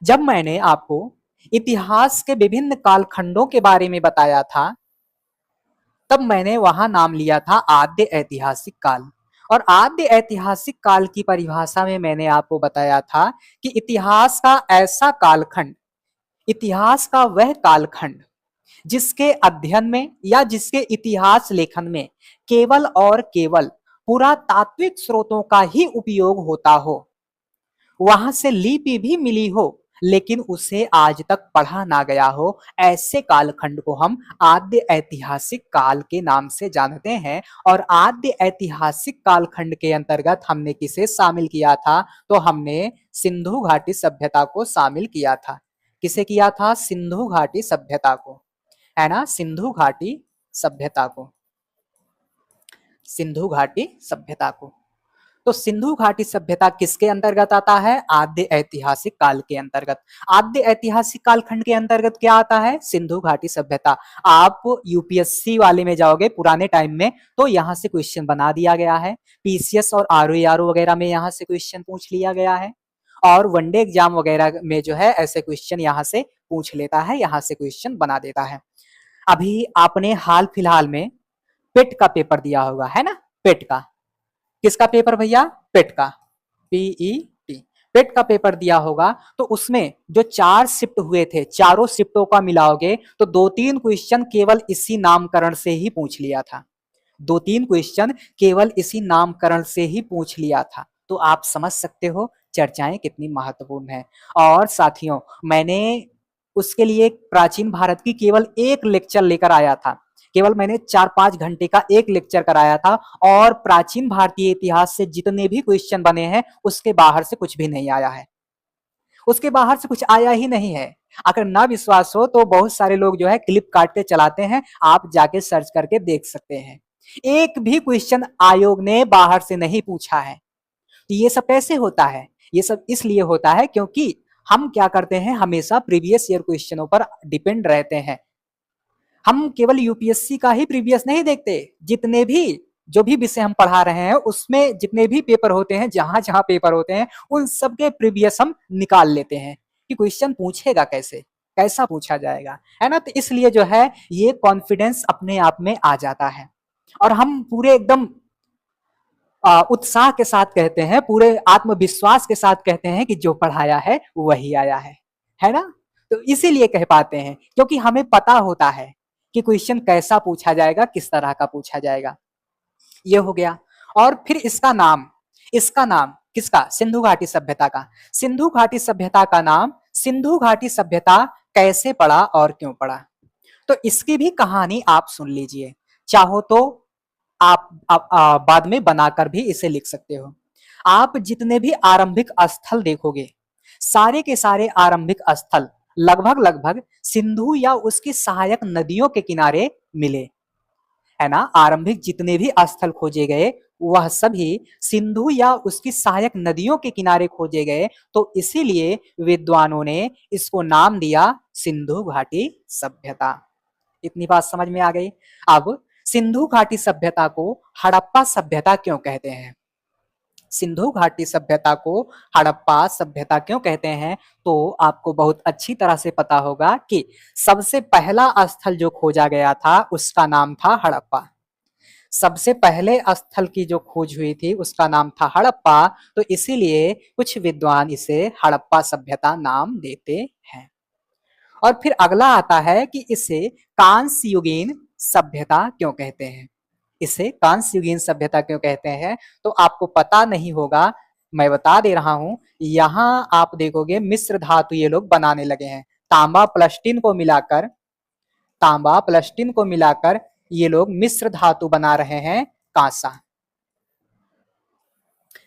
जब मैंने आपको इतिहास के विभिन्न कालखंडों के बारे में बताया था, तब मैंने वहां नाम लिया था आद्य ऐतिहासिक काल। और आद्य ऐतिहासिक काल की परिभाषा में मैंने आपको बताया था कि इतिहास का ऐसा कालखंड, इतिहास का वह कालखंड जिसके अध्ययन में या जिसके इतिहास लेखन में केवल और केवल पुरातात्विक स्रोतों का ही उपयोग होता हो, वहां से लिपि भी मिली हो लेकिन उसे आज तक पढ़ा ना गया हो, ऐसे कालखंड को हम आद्य ऐतिहासिक काल के नाम से जानते हैं। और आद्य ऐतिहासिक कालखंड के अंतर्गत हमने किसे शामिल किया था? तो हमने सिंधु घाटी सभ्यता को शामिल किया था। किसे किया था? सिंधु घाटी सभ्यता को, है ना, सिंधु घाटी सभ्यता को, सिंधु घाटी सभ्यता को। तो सिंधु घाटी सभ्यता किसके अंतर्गत आता है? आद्य ऐतिहासिक काल के अंतर्गत। आद्य ऐतिहासिक कालखंड के अंतर्गत क्या आता है? सिंधु घाटी सभ्यता। आप यूपीएससी वाले में जाओगे पुराने टाइम में, तो यहाँ से क्वेश्चन बना दिया गया है। पीसीएस और आरओ वगैरह में यहाँ से क्वेश्चन पूछ लिया गया है, और वनडे एग्जाम वगैरह में जो है ऐसे क्वेश्चन यहाँ से पूछ लेता है, यहाँ से क्वेश्चन बना देता है। अभी आपने हाल फिलहाल में पेट का पेपर दिया होगा, है ना? पेट का, किसका पेपर भैया? पेट का, पीईटी, पेट का पेपर दिया होगा। तो उसमें जो 4 शिफ्ट हुए थे, चारों शिफ्टों का मिलाओगे तो 2-3 क्वेश्चन केवल इसी नामकरण से ही पूछ लिया था। 2-3 क्वेश्चन केवल इसी नामकरण से ही पूछ लिया था। तो आप समझ सकते हो चर्चाएं कितनी महत्वपूर्ण है। और साथियों, मैंने उसके लिए प्राचीन भारत की केवल एक लेक्चर लेकर आया था, केवल मैंने 4-5 घंटे का एक लेक्चर कराया था, और प्राचीन भारतीय इतिहास से जितने भी क्वेश्चन बने हैं उसके बाहर से कुछ भी नहीं आया है, उसके बाहर से कुछ आया ही नहीं है। अगर ना विश्वास हो तो बहुत सारे लोग जो है क्लिप काट के चलाते हैं, आप जाके सर्च करके देख सकते हैं। एक भी क्वेश्चन आयोग ने बाहर से नहीं पूछा है। तो ये सब कैसे होता है? ये सब इसलिए होता है क्योंकि हम क्या करते हैं, हमेशा प्रीवियस ईयर क्वेश्चनों पर डिपेंड रहते हैं। हम केवल यूपीएससी का ही प्रीवियस नहीं देखते, जितने भी जो भी विषय हम पढ़ा रहे हैं उसमें जितने भी पेपर होते हैं, जहां जहां पेपर होते हैं, उन सबके प्रीवियस हम निकाल लेते हैं कि क्वेश्चन पूछेगा कैसे, कैसा पूछा जाएगा, है ना? तो इसलिए जो है ये कॉन्फिडेंस अपने आप में आ जाता है, और हम पूरे एकदम उत्साह के साथ कहते हैं, पूरे आत्मविश्वास के साथ कहते हैं कि जो पढ़ाया है वही आया है ना? तो इसीलिए कह पाते हैं क्योंकि हमें पता होता है कि क्वेश्चन कैसा पूछा जाएगा, किस तरह का पूछा जाएगा। ये हो गया। और फिर इसका नाम किसका? सिंधु घाटी सभ्यता का। सिंधु घाटी सभ्यता का नाम सिंधु घाटी सभ्यता कैसे पड़ा और क्यों पड़ा? तो इसकी भी कहानी आप सुन लीजिए, चाहो तो आप बाद में बनाकर भी इसे लिख सकते हो। आप जितने भी आरंभिक स्थल देखोगे, सारे के सारे आरंभिक स्थल लगभग लगभग सिंधु या उसकी सहायक नदियों के किनारे मिले, है ना? आरंभिक जितने भी स्थल खोजे गए वह सभी सिंधु या उसकी सहायक नदियों के किनारे खोजे गए। तो इसीलिए विद्वानों ने इसको नाम दिया सिंधु घाटी सभ्यता। इतनी बात समझ में आ गई। अब सिंधु घाटी सभ्यता को हड़प्पा सभ्यता क्यों कहते हैं? सिंधु घाटी सभ्यता को हड़प्पा सभ्यता क्यों कहते हैं? तो आपको बहुत अच्छी तरह से पता होगा कि सबसे पहला स्थल जो खोजा गया था उसका नाम था हड़प्पा। सबसे पहले स्थल की जो खोज हुई थी उसका नाम था हड़प्पा। तो इसीलिए कुछ विद्वान इसे हड़प्पा सभ्यता नाम देते हैं। और फिर अगला आता है कि इसे कांस्य युगीन सभ्यता क्यों कहते हैं? इसे कांस्य युगीन सभ्यता क्यों कहते हैं? तो आपको पता नहीं होगा, मैं बता दे रहा हूं। यहां आप देखोगे मिश्र धातु ये लोग बनाने लगे हैं, तांबा प्लस टिन को मिलाकर, तांबा प्लस टिन को मिलाकर ये लोग मिश्र धातु बना रहे हैं, कांसा,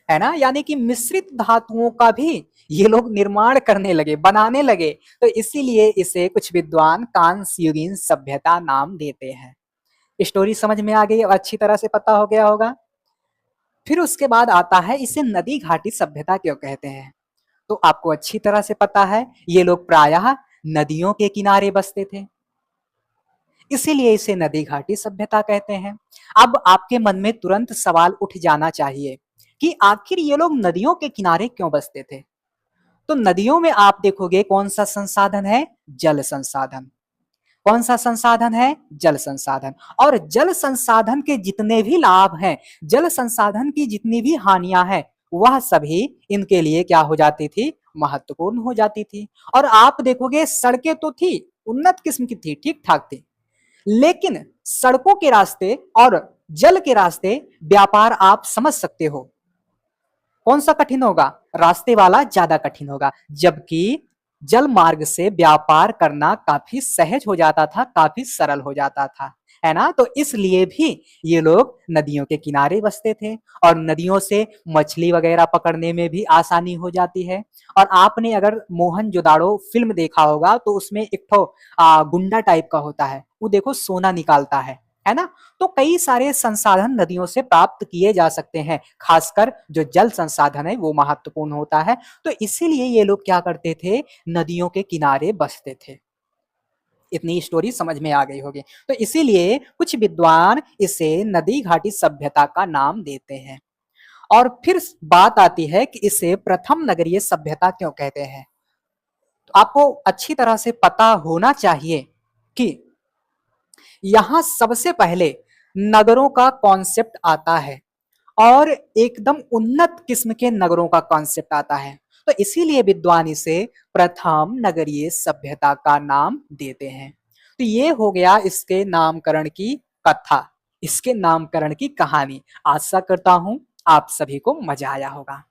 है ना? यानी कि मिश्रित धातुओं का भी ये लोग निर्माण करने लगे, बनाने लगे। तो इसीलिए इसे कुछ विद्वान कांस्य युगीन सभ्यता नाम देते हैं। स्टोरी समझ में आ गई, अच्छी तरह से पता हो गया होगा। फिर उसके बाद आता है इसे नदी घाटी सभ्यता क्यों कहते हैं? तो आपको अच्छी तरह से पता है ये लोग प्रायः नदियों के किनारे बसते थे, इसीलिए इसे नदी घाटी सभ्यता कहते हैं। अब आपके मन में तुरंत सवाल उठ जाना चाहिए कि आखिर ये लोग नदियों के किनारे क्यों बसते थे? तो नदियों में आप देखोगे कौन सा संसाधन है? जल संसाधन। कौन सा संसाधन है? जल संसाधन। और जल संसाधन के जितने भी लाभ हैं, जल संसाधन की जितनी भी हानियां हैं, वह सभी इनके लिए क्या हो जाती थी? महत्वपूर्ण हो जाती थी। और आप देखोगे सड़कें तो थी, उन्नत किस्म की थी, ठीक ठाक थी, लेकिन सड़कों के रास्ते और जल के रास्ते व्यापार आप समझ सकते हो कौन सा कठिन होगा? रास्ते वाला ज्यादा कठिन होगा, जबकि जल मार्ग से व्यापार करना काफी सहज हो जाता था, काफी सरल हो जाता था, है ना? तो इसलिए भी ये लोग नदियों के किनारे बसते थे और नदियों से मछली वगैरह पकड़ने में भी आसानी हो जाती है। और आपने अगर मोहनजोदाड़ो फिल्म देखा होगा तो उसमें एक ठो गुंडा टाइप का होता है, वो देखो सोना निकालता है ना? तो कई सारे संसाधन नदियों से प्राप्त किए जा सकते हैं, खासकर जो जल संसाधन है वो महत्वपूर्ण होता है। तो इसीलिए ये लोग क्या करते थे? नदियों के किनारे बसते थे। इतनी स्टोरी समझ में आ गई होगी। तो इसीलिए कुछ विद्वान इसे नदी घाटी सभ्यता का नाम देते हैं। और फिर बात आती है कि इसे प्रथम नगरीय सभ्यता क्यों कहते हैं। तो आपको अच्छी तरह से पता होना चाहिए कि यहां सबसे पहले नगरों का कॉन्सेप्ट आता है और एकदम उन्नत किस्म के नगरों का कॉन्सेप्ट आता है। तो इसीलिए विद्वान इसे प्रथम नगरीय सभ्यता का नाम देते हैं। तो ये हो गया इसके नामकरण की कथा, इसके नामकरण की कहानी। आशा करता हूं आप सभी को मजा आया होगा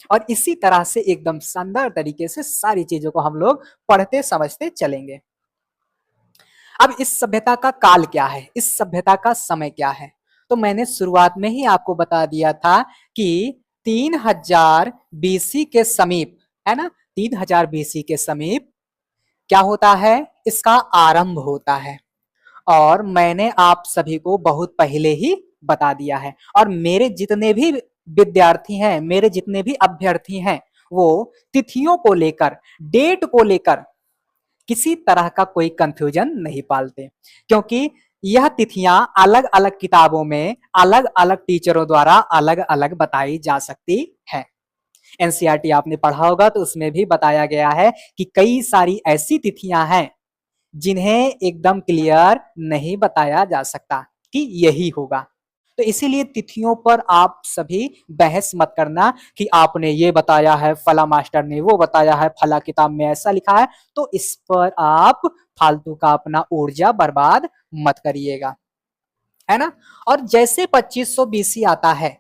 और इसी तरह से एकदम शानदार तरीके से सारी चीजों को हम लोग पढ़ते समझते चलेंगे। अब इस सभ्यता का काल क्या है, इस सभ्यता का समय क्या है? तो मैंने शुरुआत में ही आपको बता दिया था कि 3000 बीसी के समीप, है ना, 3000 बीसी के समीप क्या होता है? इसका आरंभ होता है। और मैंने आप सभी को बहुत पहले ही बता दिया है। और मेरे जितने भी विद्यार्थी हैं, मेरे जितने भी अभ्यर्थी हैं, वो तिथियों को लेकर, डेट को लेकर किसी तरह का कोई कंफ्यूजन नहीं पालते, क्योंकि यह तिथियां अलग अलग किताबों में अलग अलग टीचरों द्वारा अलग अलग बताई जा सकती है। एनसीईआरटी आपने पढ़ा होगा तो उसमें भी बताया गया है कि कई सारी ऐसी तिथियां हैं जिन्हें एकदम क्लियर नहीं बताया जा सकता कि यही होगा। तो इसीलिए तिथियों पर आप सभी बहस मत करना कि आपने ये बताया है, फला मास्टर ने वो बताया है, फला किताब में ऐसा लिखा है। तो इस पर आप फालतू का अपना ऊर्जा बर्बाद मत करिएगा, है ना? और जैसे 2500 बीसी आता है,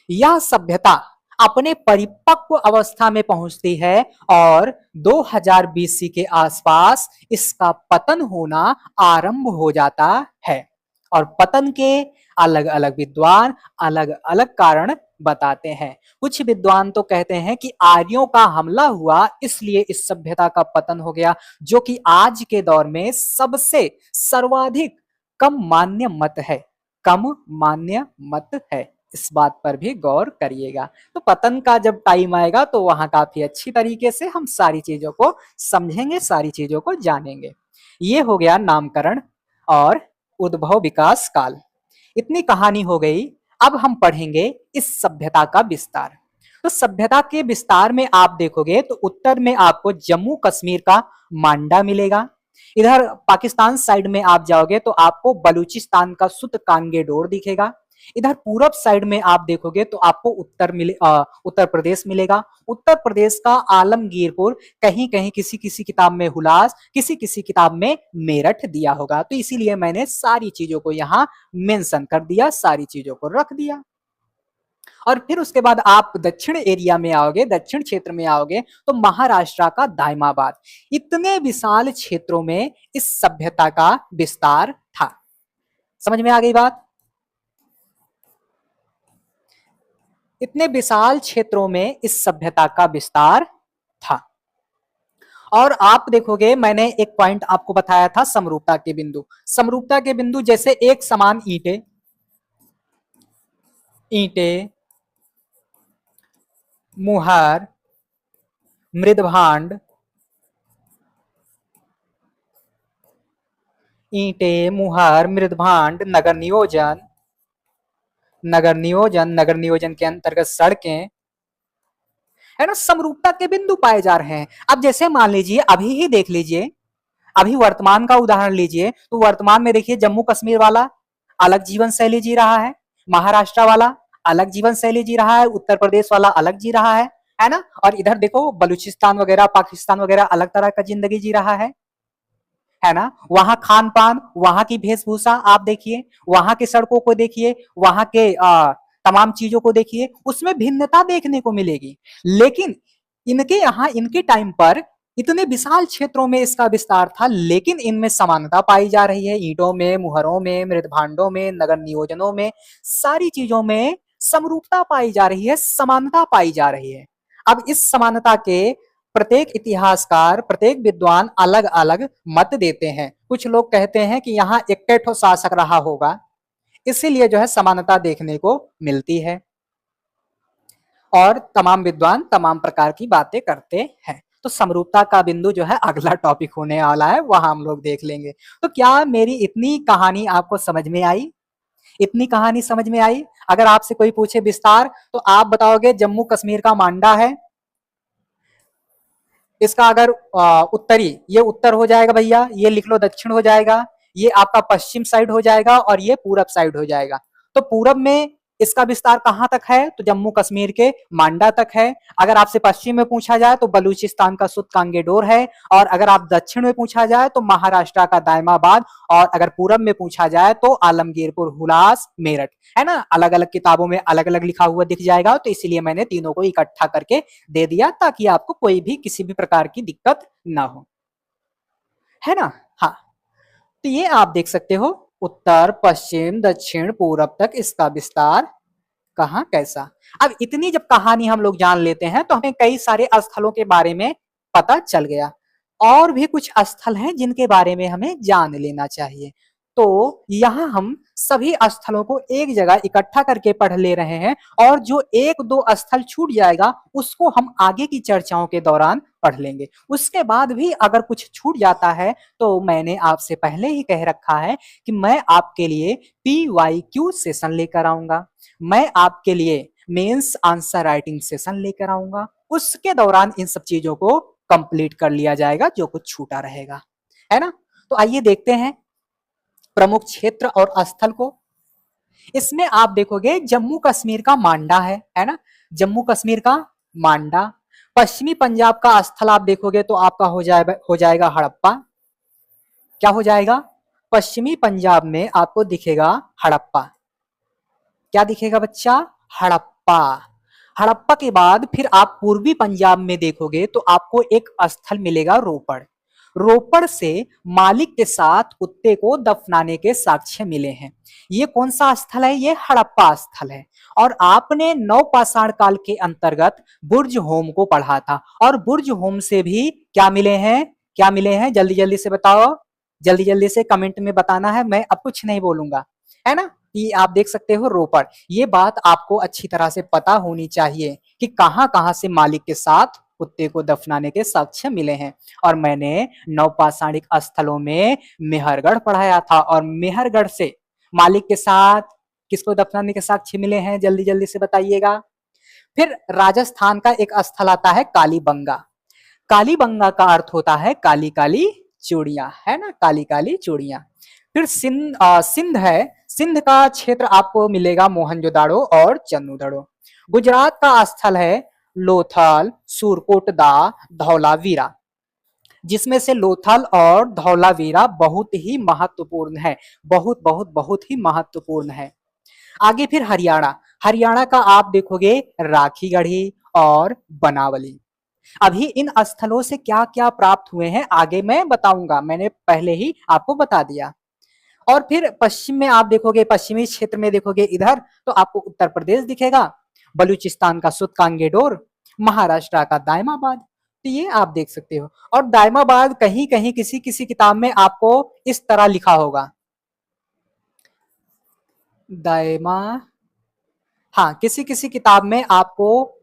यह सभ्यता अपने परिपक्व अवस्था में पहुंचती है और 2000 बीसी के आसपास इसका पतन होना आरंभ हो जाता है। और पतन के अलग अलग विद्वान अलग अलग कारण बताते हैं। कुछ विद्वान तो कहते हैं कि आर्यों का हमला हुआ इसलिए इस सभ्यता का पतन हो गया, जो कि आज के दौर में सबसे सर्वाधिक कम मान्य मत है, कम मान्य मत है। इस बात पर भी गौर करिएगा। तो पतन का जब टाइम आएगा तो वहां काफी अच्छी तरीके से हम सारी चीजों को समझेंगे, सारी चीजों को जानेंगे। ये हो गया नामकरण और उद्भव विकास काल। इतनी कहानी हो गई। अब हम पढ़ेंगे इस सभ्यता का विस्तार। तो सभ्यता के विस्तार में आप देखोगे तो उत्तर में आपको जम्मू कश्मीर का मांडा मिलेगा। इधर पाकिस्तान साइड में आप जाओगे तो आपको बलूचिस्तान का सुत कांगेडोर दिखेगा। इधर पूरब साइड में आप देखोगे तो आपको उत्तर प्रदेश मिलेगा। उत्तर प्रदेश का आलमगीरपुर, कहीं कहीं किसी किसी किताब में हुलास, किसी किसी किताब में मेरठ दिया होगा। तो इसीलिए मैंने सारी चीजों को यहाँ मेंशन कर दिया, सारी चीजों को रख दिया। और फिर उसके बाद आप दक्षिण एरिया में आओगे, दक्षिण क्षेत्र में आओगे तो महाराष्ट्र का दायमाबाद। इतने विशाल क्षेत्रों में इस सभ्यता का विस्तार था। समझ में आ गई बात? इतने विशाल क्षेत्रों में इस सभ्यता का विस्तार था। और आप देखोगे मैंने एक पॉइंट आपको बताया था, समरूपता के बिंदु। समरूपता के बिंदु जैसे एक समान ईंटें, ईंटें, मुहर, मृदभांड, ईंटें, मुहर, मृदभांड, नगर नियोजन, नगर नियोजन के अंतर्गत सड़कें, है ना, समरूपता के बिंदु पाए जा रहे हैं। अब जैसे मान लीजिए, अभी ही देख लीजिए, अभी वर्तमान का उदाहरण लीजिए, तो वर्तमान में देखिए जम्मू कश्मीर वाला अलग जीवन शैली जी रहा है, महाराष्ट्र वाला अलग जीवन शैली जी रहा है, उत्तर प्रदेश वाला अलग जी रहा है ना। और इधर देखो बलूचिस्तान वगैरह, पाकिस्तान वगैरह अलग तरह का जिंदगी जी रहा है ना। वहां खान पान, वहां की वेशभूषा आप देखिए, वहां की सड़कों को देखिए, वहां के तमाम चीजों को देखिए, उसमें भिन्नता देखने को मिलेगी। लेकिन इनके यहाँ, इनके टाइम पर इतने विशाल क्षेत्रों में इसका विस्तार था, लेकिन इनमें समानता पाई जा रही है। ईंटों में, मुहरों में, मृदभांडों में, नगर नियोजनों में, सारी चीजों में समरूपता पाई जा रही है, समानता पाई जा रही है। अब इस समानता के प्रत्येक इतिहासकार, प्रत्येक विद्वान अलग अलग मत देते हैं। कुछ लोग कहते हैं कि यहाँ इक्के ठो शासक रहा होगा, इसीलिए जो है समानता देखने को मिलती है। और तमाम विद्वान तमाम प्रकार की बातें करते हैं। तो समरूपता का बिंदु जो है अगला टॉपिक होने वाला है, वहां हम लोग देख लेंगे। तो क्या मेरी इतनी कहानी आपको समझ में आई? इतनी कहानी समझ में आई? अगर आपसे कोई पूछे विस्तार, तो आप बताओगे जम्मू कश्मीर का मांडा है, इसका अगर उत्तरी, ये उत्तर हो जाएगा भैया, ये लिख लो दक्षिण हो जाएगा, ये आपका पश्चिम साइड हो जाएगा, और ये पूरब साइड हो जाएगा। तो पूरब में इसका विस्तार कहां तक है? तो जम्मू कश्मीर के मांडा तक है। अगर आपसे पश्चिम में पूछा जाए तो बलूचिस्तान का सुत कांगेडोर है। और अगर आप दक्षिण में पूछा जाए तो महाराष्ट्र का दायमाबाद। और अगर पूरब में पूछा जाए तो आलमगीरपुर, हुलास, मेरठ, है ना। अलग अलग किताबों में अलग अलग लिखा हुआ दिख जाएगा, तो इसीलिए मैंने तीनों को इकट्ठा करके दे दिया, ताकि आपको कोई भी किसी भी प्रकार की दिक्कत ना हो, है ना। हाँ, तो ये आप देख सकते हो, उत्तर, पश्चिम, दक्षिण, पूरब तक इसका विस्तार कहाँ कैसा। अब इतनी जब कहानी हम लोग जान लेते हैं, तो हमें कई सारे स्थलों के बारे में पता चल गया। और भी कुछ स्थल हैं जिनके बारे में हमें जान लेना चाहिए। तो यहाँ हम सभी स्थलों को एक जगह इकट्ठा करके पढ़ ले रहे हैं, और जो एक दो स्थल छूट जाएगा उसको हम आगे की चर्चाओं के दौरान पढ़ लेंगे। उसके बाद भी अगर कुछ छूट जाता है, तो मैंने आपसे पहले ही कह रखा है कि मैं आपके लिए PYQ सेशन लेकर आऊंगा, मैं आपके लिए मेंस आंसर राइटिंग सेशन लेकर आऊंगा। उसके दौरान इन सब चीजों को कंप्लीट कर लिया जाएगा, जो कुछ छूटा रहेगा, है ना। तो आइए देखते हैं प्रमुख क्षेत्र और स्थल को। इसमें आप देखोगे जम्मू कश्मीर का मांडा है ना। जम्मू कश्मीर का मांडा। पश्चिमी पंजाब का स्थल आप देखोगे तो आपका हो जाएगा हड़प्पा। क्या हो जाएगा? पश्चिमी पंजाब में आपको दिखेगा हड़प्पा। क्या दिखेगा बच्चा? हड़प्पा। हड़प्पा के बाद फिर आप पूर्वी पंजाब में देखोगे तो आपको एक स्थल मिलेगा रोपड़। रोपड़ से मालिक के साथ कुत्ते को दफनाने के साक्ष्य मिले हैं। ये कौन सा स्थल है? ये हड़प्पा स्थल है। और आपने नवपाषाण काल के अंतर्गत बुर्ज होम को पढ़ा था, और बुर्ज होम से भी क्या मिले हैं? क्या मिले हैं? जल्दी जल्दी से बताओ, जल्दी जल्दी से कमेंट में बताना है, मैं अब कुछ नहीं बोलूंगा, है ना। ये आप देख सकते हो रोपड़। ये बात आपको अच्छी तरह से पता होनी चाहिए कि कहां कहां से मालिक के साथ कुत्ते को दफनाने के साक्ष्य मिले हैं। और मैंने नवपाषाणिक स्थलों में मेहरगढ़ पढ़ाया था, और मेहरगढ़ से मालिक के साथ किसको दफनाने के साक्ष्य मिले हैं? जल्दी जल्दी से बताइएगा। फिर राजस्थान का एक स्थल आता है कालीबंगा। कालीबंगा का अर्थ होता है काली काली चूड़ियां, है ना, काली काली चूड़ियां। फिर सिंध है। सिंध का क्षेत्र आपको मिलेगा मोहनजोदाड़ो और चन्नूदड़ो। गुजरात का स्थल है लोथल, सुरकोटदा, धौलावीरा, जिसमें से लोथल और धौलावीरा बहुत ही महत्वपूर्ण है, बहुत बहुत बहुत ही महत्वपूर्ण है। आगे फिर हरियाणा। हरियाणा का आप देखोगे राखीगढ़ी और बनावली। अभी इन स्थलों से क्या क्या प्राप्त हुए हैं आगे मैं बताऊंगा, मैंने पहले ही आपको बता दिया। और फिर पश्चिम में आप देखोगे, पश्चिमी क्षेत्र में देखोगे इधर, तो आपको उत्तर प्रदेश दिखेगा, बलूचिस्तान का सुत कांगेडोर, महाराष्ट्र का दायमाबाद। तो ये आप देख सकते हो। और दायमाबाद कहीं कहीं किसी किसी किताब में आपको इस तरह लिखा होगा, दायमा, हाँ, किसी किसी किताब में आपको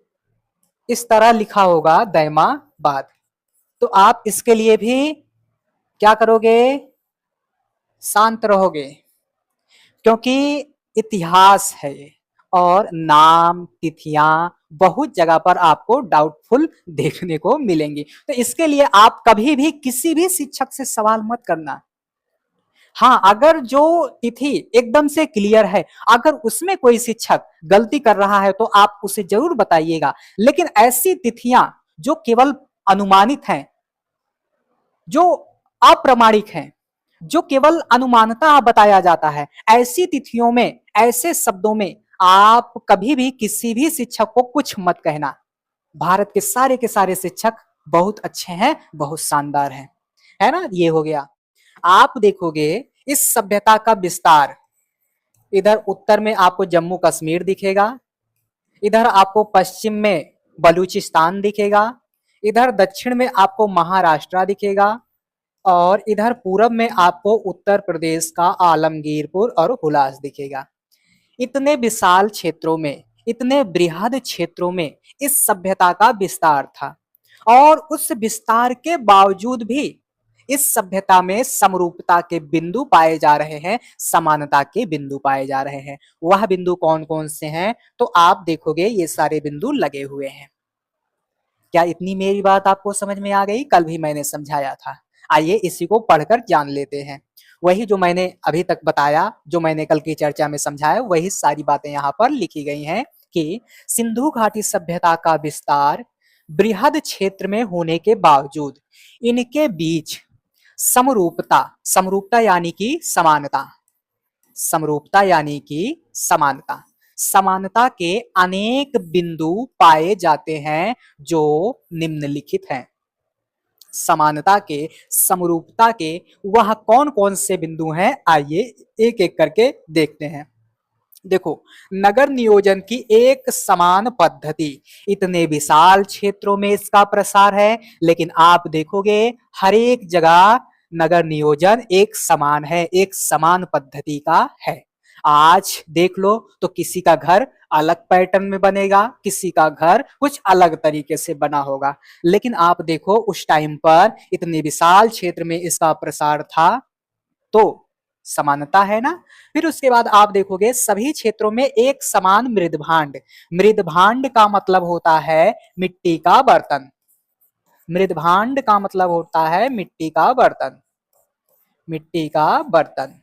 इस तरह लिखा होगा दायमाबाद। तो आप इसके लिए भी क्या करोगे? शांत रहोगे, क्योंकि इतिहास है ये, और नाम, तिथियां बहुत जगह पर आपको डाउटफुल देखने को मिलेंगी। तो इसके लिए आप कभी भी किसी भी शिक्षक से सवाल मत करना। हाँ, अगर जो तिथि एकदम से क्लियर है, अगर उसमें कोई शिक्षक गलती कर रहा है तो आप उसे जरूर बताइएगा। लेकिन ऐसी तिथियां जो केवल अनुमानित हैं, जो अप्रामाणिक हैं, जो केवल अनुमानता बताया जाता है, ऐसी तिथियों में, ऐसे शब्दों में आप कभी भी किसी भी शिक्षक को कुछ मत कहना। भारत के सारे शिक्षक बहुत अच्छे हैं, बहुत शानदार हैं, है ना। ये हो गया। आप देखोगे इस सभ्यता का विस्तार, इधर उत्तर में आपको जम्मू कश्मीर दिखेगा, इधर आपको पश्चिम में बलूचिस्तान दिखेगा, इधर दक्षिण में आपको महाराष्ट्र दिखेगा, और इधर पूरब में आपको उत्तर प्रदेश का आलमगीरपुर और हुलास दिखेगा। इतने विशाल क्षेत्रों में, इतने बृहद क्षेत्रों में इस सभ्यता का विस्तार था, और उस विस्तार के बावजूद भी इस सभ्यता में समरूपता के बिंदु पाए जा रहे हैं, समानता के बिंदु पाए जा रहे हैं। वह बिंदु कौन कौन से हैं? तो आप देखोगे ये सारे बिंदु लगे हुए हैं। क्या इतनी मेरी बात आपको समझ में आ गई? कल भी मैंने समझाया था। आइए इसी को पढ़कर जान लेते हैं। वही जो मैंने अभी तक बताया, जो मैंने कल की चर्चा में समझाया, वही सारी बातें यहाँ पर लिखी गई हैं कि सिंधु घाटी सभ्यता का विस्तार बृहद क्षेत्र में होने के बावजूद इनके बीच समरूपता, समरूपता यानी कि समानता, समरूपता यानी कि समानता, समानता के अनेक बिंदु पाए जाते हैं जो निम्नलिखित हैं। समानता के, समरूपता के वह कौन कौन से बिंदु हैं, आइए एक एक करके देखते हैं। देखो, नगर नियोजन की एक समान पद्धति, इतने विशाल क्षेत्रों में इसका प्रसार है, लेकिन आप देखोगे हर एक जगह नगर नियोजन एक समान है, एक समान पद्धति का है। आज देख लो तो किसी का घर अलग पैटर्न में बनेगा, किसी का घर कुछ अलग तरीके से बना होगा, लेकिन आप देखो उस टाइम पर इतने विशाल क्षेत्र में इसका प्रसार था, तो समानता है ना। फिर उसके बाद आप देखोगे सभी क्षेत्रों में एक समान मृदभांड, मृदभांड का मतलब होता है मिट्टी का बर्तन, मृदभांड का मतलब होता है मिट्टी का बर्तन, मिट्टी का बर्तन,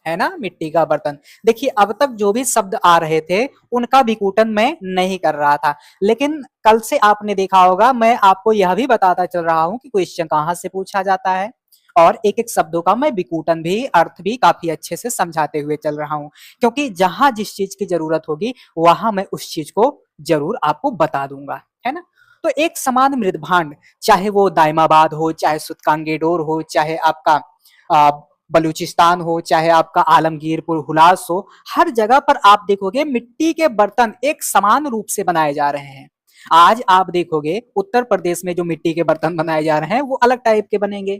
है ना, मिट्टी का बर्तन। देखिए अब तक जो भी शब्द आ रहे थे उनका विकूटन मैं नहीं कर रहा था, लेकिन कल से आपने देखा होगा मैं आपको यह भी बताता चल रहा हूं कि क्वेश्चन कहां से पूछा जाता है, और एक एक शब्दों का मैं विकूटन भी, अर्थ भी काफी अच्छे से समझाते हुए चल रहा हूं, क्योंकि जहां जिस चीज की जरूरत होगी वहां मैं उस चीज को जरूर आपको बता दूंगा, है ना। तो एक समान मृदभांड, चाहे वो दायमाबाद हो, चाहे सुतकांगेडोर हो, चाहे आपका बलूचिस्तान हो, चाहे आपका आलमगीरपुर हुलास हो, हर जगह पर आप देखोगे मिट्टी के बर्तन एक समान रूप से बनाए जा रहे हैं। आज आप देखोगे उत्तर प्रदेश में जो मिट्टी के बर्तन बनाए जा रहे हैं वो अलग टाइप के बनेंगे,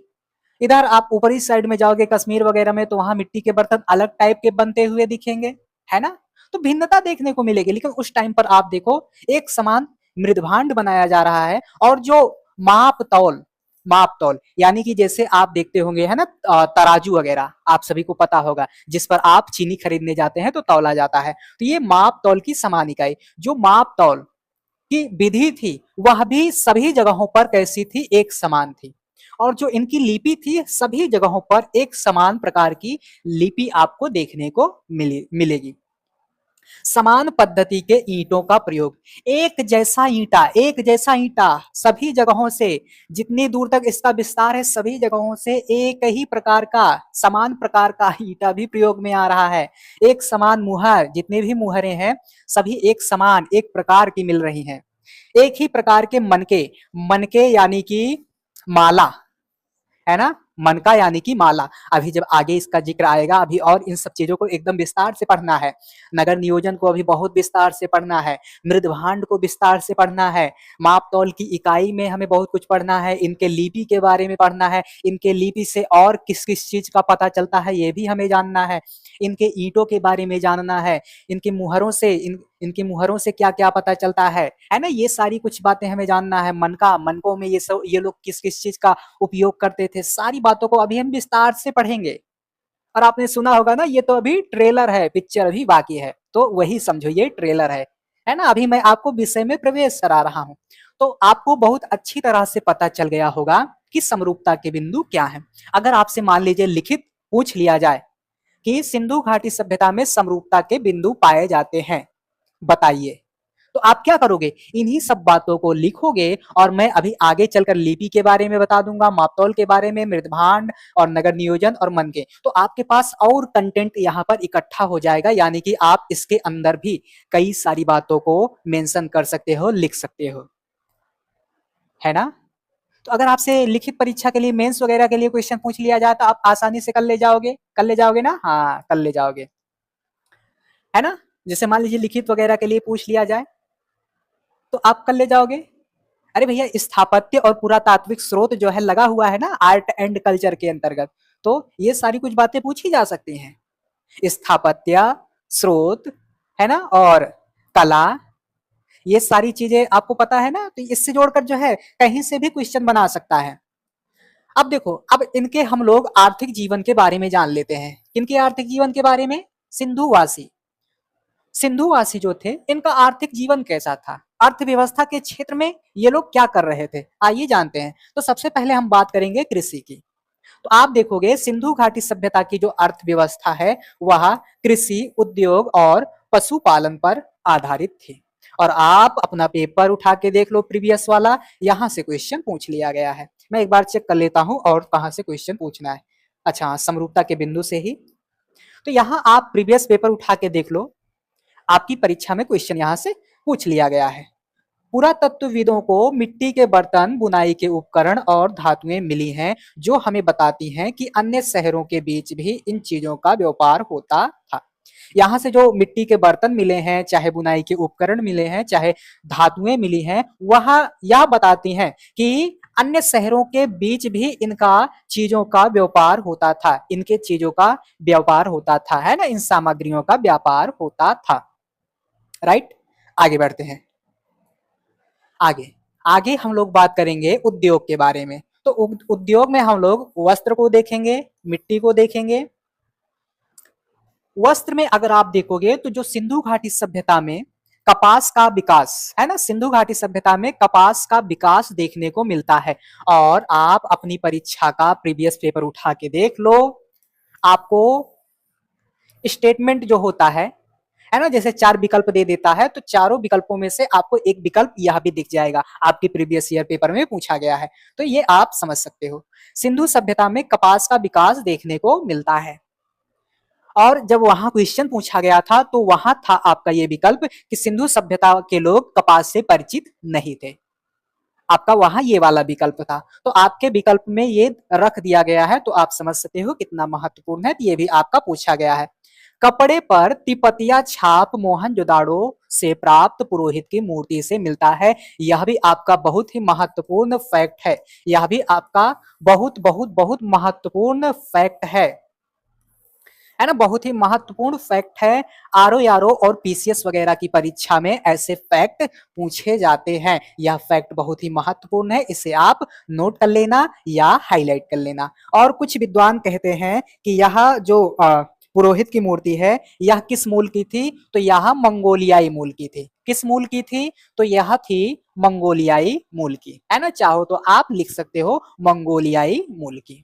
इधर आप ऊपरी साइड में जाओगे कश्मीर वगैरह में तो वहां मिट्टी के बर्तन अलग टाइप के बनते हुए दिखेंगे, है ना। तो भिन्नता देखने को मिलेगी, लेकिन उस टाइम पर आप देखो एक समान मृदभांड बनाया जा रहा है। और जो माप तौल, माप तौल यानी कि जैसे आप देखते होंगे, है ना, तराजू वगैरह आप सभी को पता होगा, जिस पर आप चीनी खरीदने जाते हैं तो तौला जाता है, तो ये माप तौल की समान इकाई, जो माप तौल की विधि थी वह भी सभी जगहों पर कैसी थी, एक समान थी। और जो इनकी लिपि थी सभी जगहों पर एक समान प्रकार की लिपि आपको देखने को मिलेगी। समान पद्धति के ईंटों का प्रयोग, एक जैसा ईंटा, एक जैसा ईंटा सभी जगहों से, जितनी दूर तक इसका विस्तार है सभी जगहों से एक ही प्रकार का, समान प्रकार का ईंटा भी प्रयोग में आ रहा है। एक समान मुहर, जितने भी मुहरें हैं सभी एक समान, एक प्रकार की मिल रही हैं। एक ही प्रकार के मनके, मनके यानी कि माला, है ना, मनका यानी कि माला। अभी जब आगे इसका जिक्र आएगा, अभी और इन सब चीजों को एकदम विस्तार से पढ़ना है। नगर नियोजन को अभी बहुत विस्तार से पढ़ना है, मृदभांड को विस्तार से पढ़ना है, माप तौल की इकाई में हमें बहुत कुछ पढ़ना है, इनके लिपि के बारे में पढ़ना है, इनके लिपि से और किस किस चीज का पता चलता है ये भी हमें जानना है, इनके ईंटों के बारे में जानना है, इनके मुहरों से, इनकी मुहरों से क्या क्या पता चलता है ना, ये सारी कुछ बातें हमें जानना है। मनका, मनकों में ये सब, ये लोग किस किस चीज का उपयोग करते थे, सारी बातों को अभी हम विस्तार से पढ़ेंगे। और आपने सुना होगा ना, ये तो अभी ट्रेलर है, पिक्चर अभी बाकी है। तो वही समझो ये ट्रेलर है ना। अभी मैं आपको विषय में प्रवेश करा रहा हूं, तो आपको बहुत अच्छी तरह से पता चल गया होगा कि समरूपता के बिंदु क्या है। अगर आपसे मान लीजिए लिखित पूछ लिया जाए कि सिंधु घाटी सभ्यता में समरूपता के बिंदु पाए जाते हैं, बताइए, तो आप क्या करोगे, इन्हीं सब बातों को लिखोगे। और मैं अभी आगे चलकर लिपि के बारे में बता दूंगा, मापतौल के बारे में, मृदभांड और नगर नियोजन और मन के, तो आपके पास और कंटेंट यहाँ पर इकट्ठा हो जाएगा। यानी कि आप इसके अंदर भी कई सारी बातों को मेंशन कर सकते हो, लिख सकते हो, है ना। तो अगर आपसे लिखित परीक्षा के लिए, मेंस वगैरह के लिए क्वेश्चन पूछ लिया जाए तो आप आसानी से कर ले जाओगे ना, हाँ कर ले जाओगे, है ना। जैसे मान लीजिए लिखित वगैरह के लिए पूछ लिया जाए तो आप कर ले जाओगे। अरे भैया, स्थापत्य और पुरातात्विक स्रोत जो है लगा हुआ है ना आर्ट एंड कल्चर के अंतर्गत, तो ये सारी कुछ बातें पूछी जा सकती हैं। स्थापत्य, स्रोत, है ना, और कला, ये सारी चीजें आपको पता है ना, तो इससे जोड़कर जो है कहीं से भी क्वेश्चन बना सकता है। अब देखो, अब इनके हम लोग आर्थिक जीवन के बारे में जान लेते हैं। किनके आर्थिक जीवन के बारे में, सिंधुवासी। सिंधुवासी जो थे इनका आर्थिक जीवन कैसा था, अर्थव्यवस्था के क्षेत्र में ये लोग क्या कर रहे थे, आइए जानते हैं। तो सबसे पहले हम बात करेंगे कृषि की। तो आप देखोगे सिंधु घाटी सभ्यता की जो अर्थव्यवस्था है वह कृषि, उद्योग और पशुपालन पर आधारित थी। और आप अपना पेपर उठा के देख लो प्रीवियस वाला, यहां से क्वेश्चन पूछ लिया गया है। मैं एक बार चेक कर लेता हूं और कहां से क्वेश्चन पूछना है। अच्छा, समरूपता के बिंदु से ही। तो यहाँ आप प्रीवियस पेपर उठा के देख लो, आपकी परीक्षा में क्वेश्चन यहां से पूछ लिया गया है। पुरातत्वविदों को मिट्टी के बर्तन, बुनाई के उपकरण और धातुएं मिली हैं जो हमें बताती हैं कि अन्य शहरों के बीच भी इन चीजों का व्यापार होता था। यहाँ से जो मिट्टी के बर्तन मिले हैं, चाहे बुनाई के उपकरण मिले हैं, चाहे धातुएं मिली हैं, वह यह बताती हैं कि अन्य शहरों के बीच भी इनका चीजों का व्यापार होता था, इनके चीजों का व्यापार होता था, है ना, इन सामग्रियों का व्यापार होता था। राइट, आगे बढ़ते हैं। आगे आगे हम लोग बात करेंगे उद्योग के बारे में। तो उद्योग में हम लोग वस्त्र को देखेंगे, मिट्टी को देखेंगे। वस्त्र में अगर आप देखोगे तो जो सिंधु घाटी सभ्यता में कपास का विकास है ना, सिंधु घाटी सभ्यता में कपास का विकास देखने को मिलता है। और आप अपनी परीक्षा का प्रीवियस पेपर उठा के देख लो, आपको स्टेटमेंट जो होता है ना, जैसे 4 विकल्प दे देता है, तो चारों विकल्पों में से आपको एक विकल्प यह भी दिख जाएगा, आपके प्रीवियस ईयर पेपर में पूछा गया है। तो ये आप समझ सकते हो, सिंधु सभ्यता में कपास का विकास देखने को मिलता है। और जब वहां क्वेश्चन पूछा गया था तो वहां था आपका ये विकल्प कि सिंधु सभ्यता के लोग कपास से परिचित नहीं थे, आपका वहां ये वाला विकल्प था। तो आपके विकल्प में ये रख दिया गया है, तो आप समझ सकते हो कितना महत्वपूर्ण है। ये भी आपका पूछा गया है। कपड़े पर तिपतिया छाप मोहनजोदाड़ो से प्राप्त पुरोहित की मूर्ति से मिलता है, यह भी आपका बहुत ही महत्वपूर्ण फैक्ट है। यह भी आपका बहुत बहुत बहुत महत्वपूर्ण फैक्ट है ना, बहुत ही महत्वपूर्ण फैक्ट है। आरओ यारो और पीसीएस वगैरह की परीक्षा में ऐसे फैक्ट पूछे जाते हैं। यह फैक्ट बहुत ही महत्वपूर्ण है, इसे आप नोट कर लेना या हाईलाइट कर लेना। और कुछ विद्वान कहते हैं कि यह जो पुरोहित की मूर्ति है यह किस मूल की थी, तो यह मंगोलियाई मूल की थी। किस मूल की थी, तो यह थी मंगोलियाई मूल की, है ना। चाहो तो आप लिख सकते हो मंगोलियाई मूल की।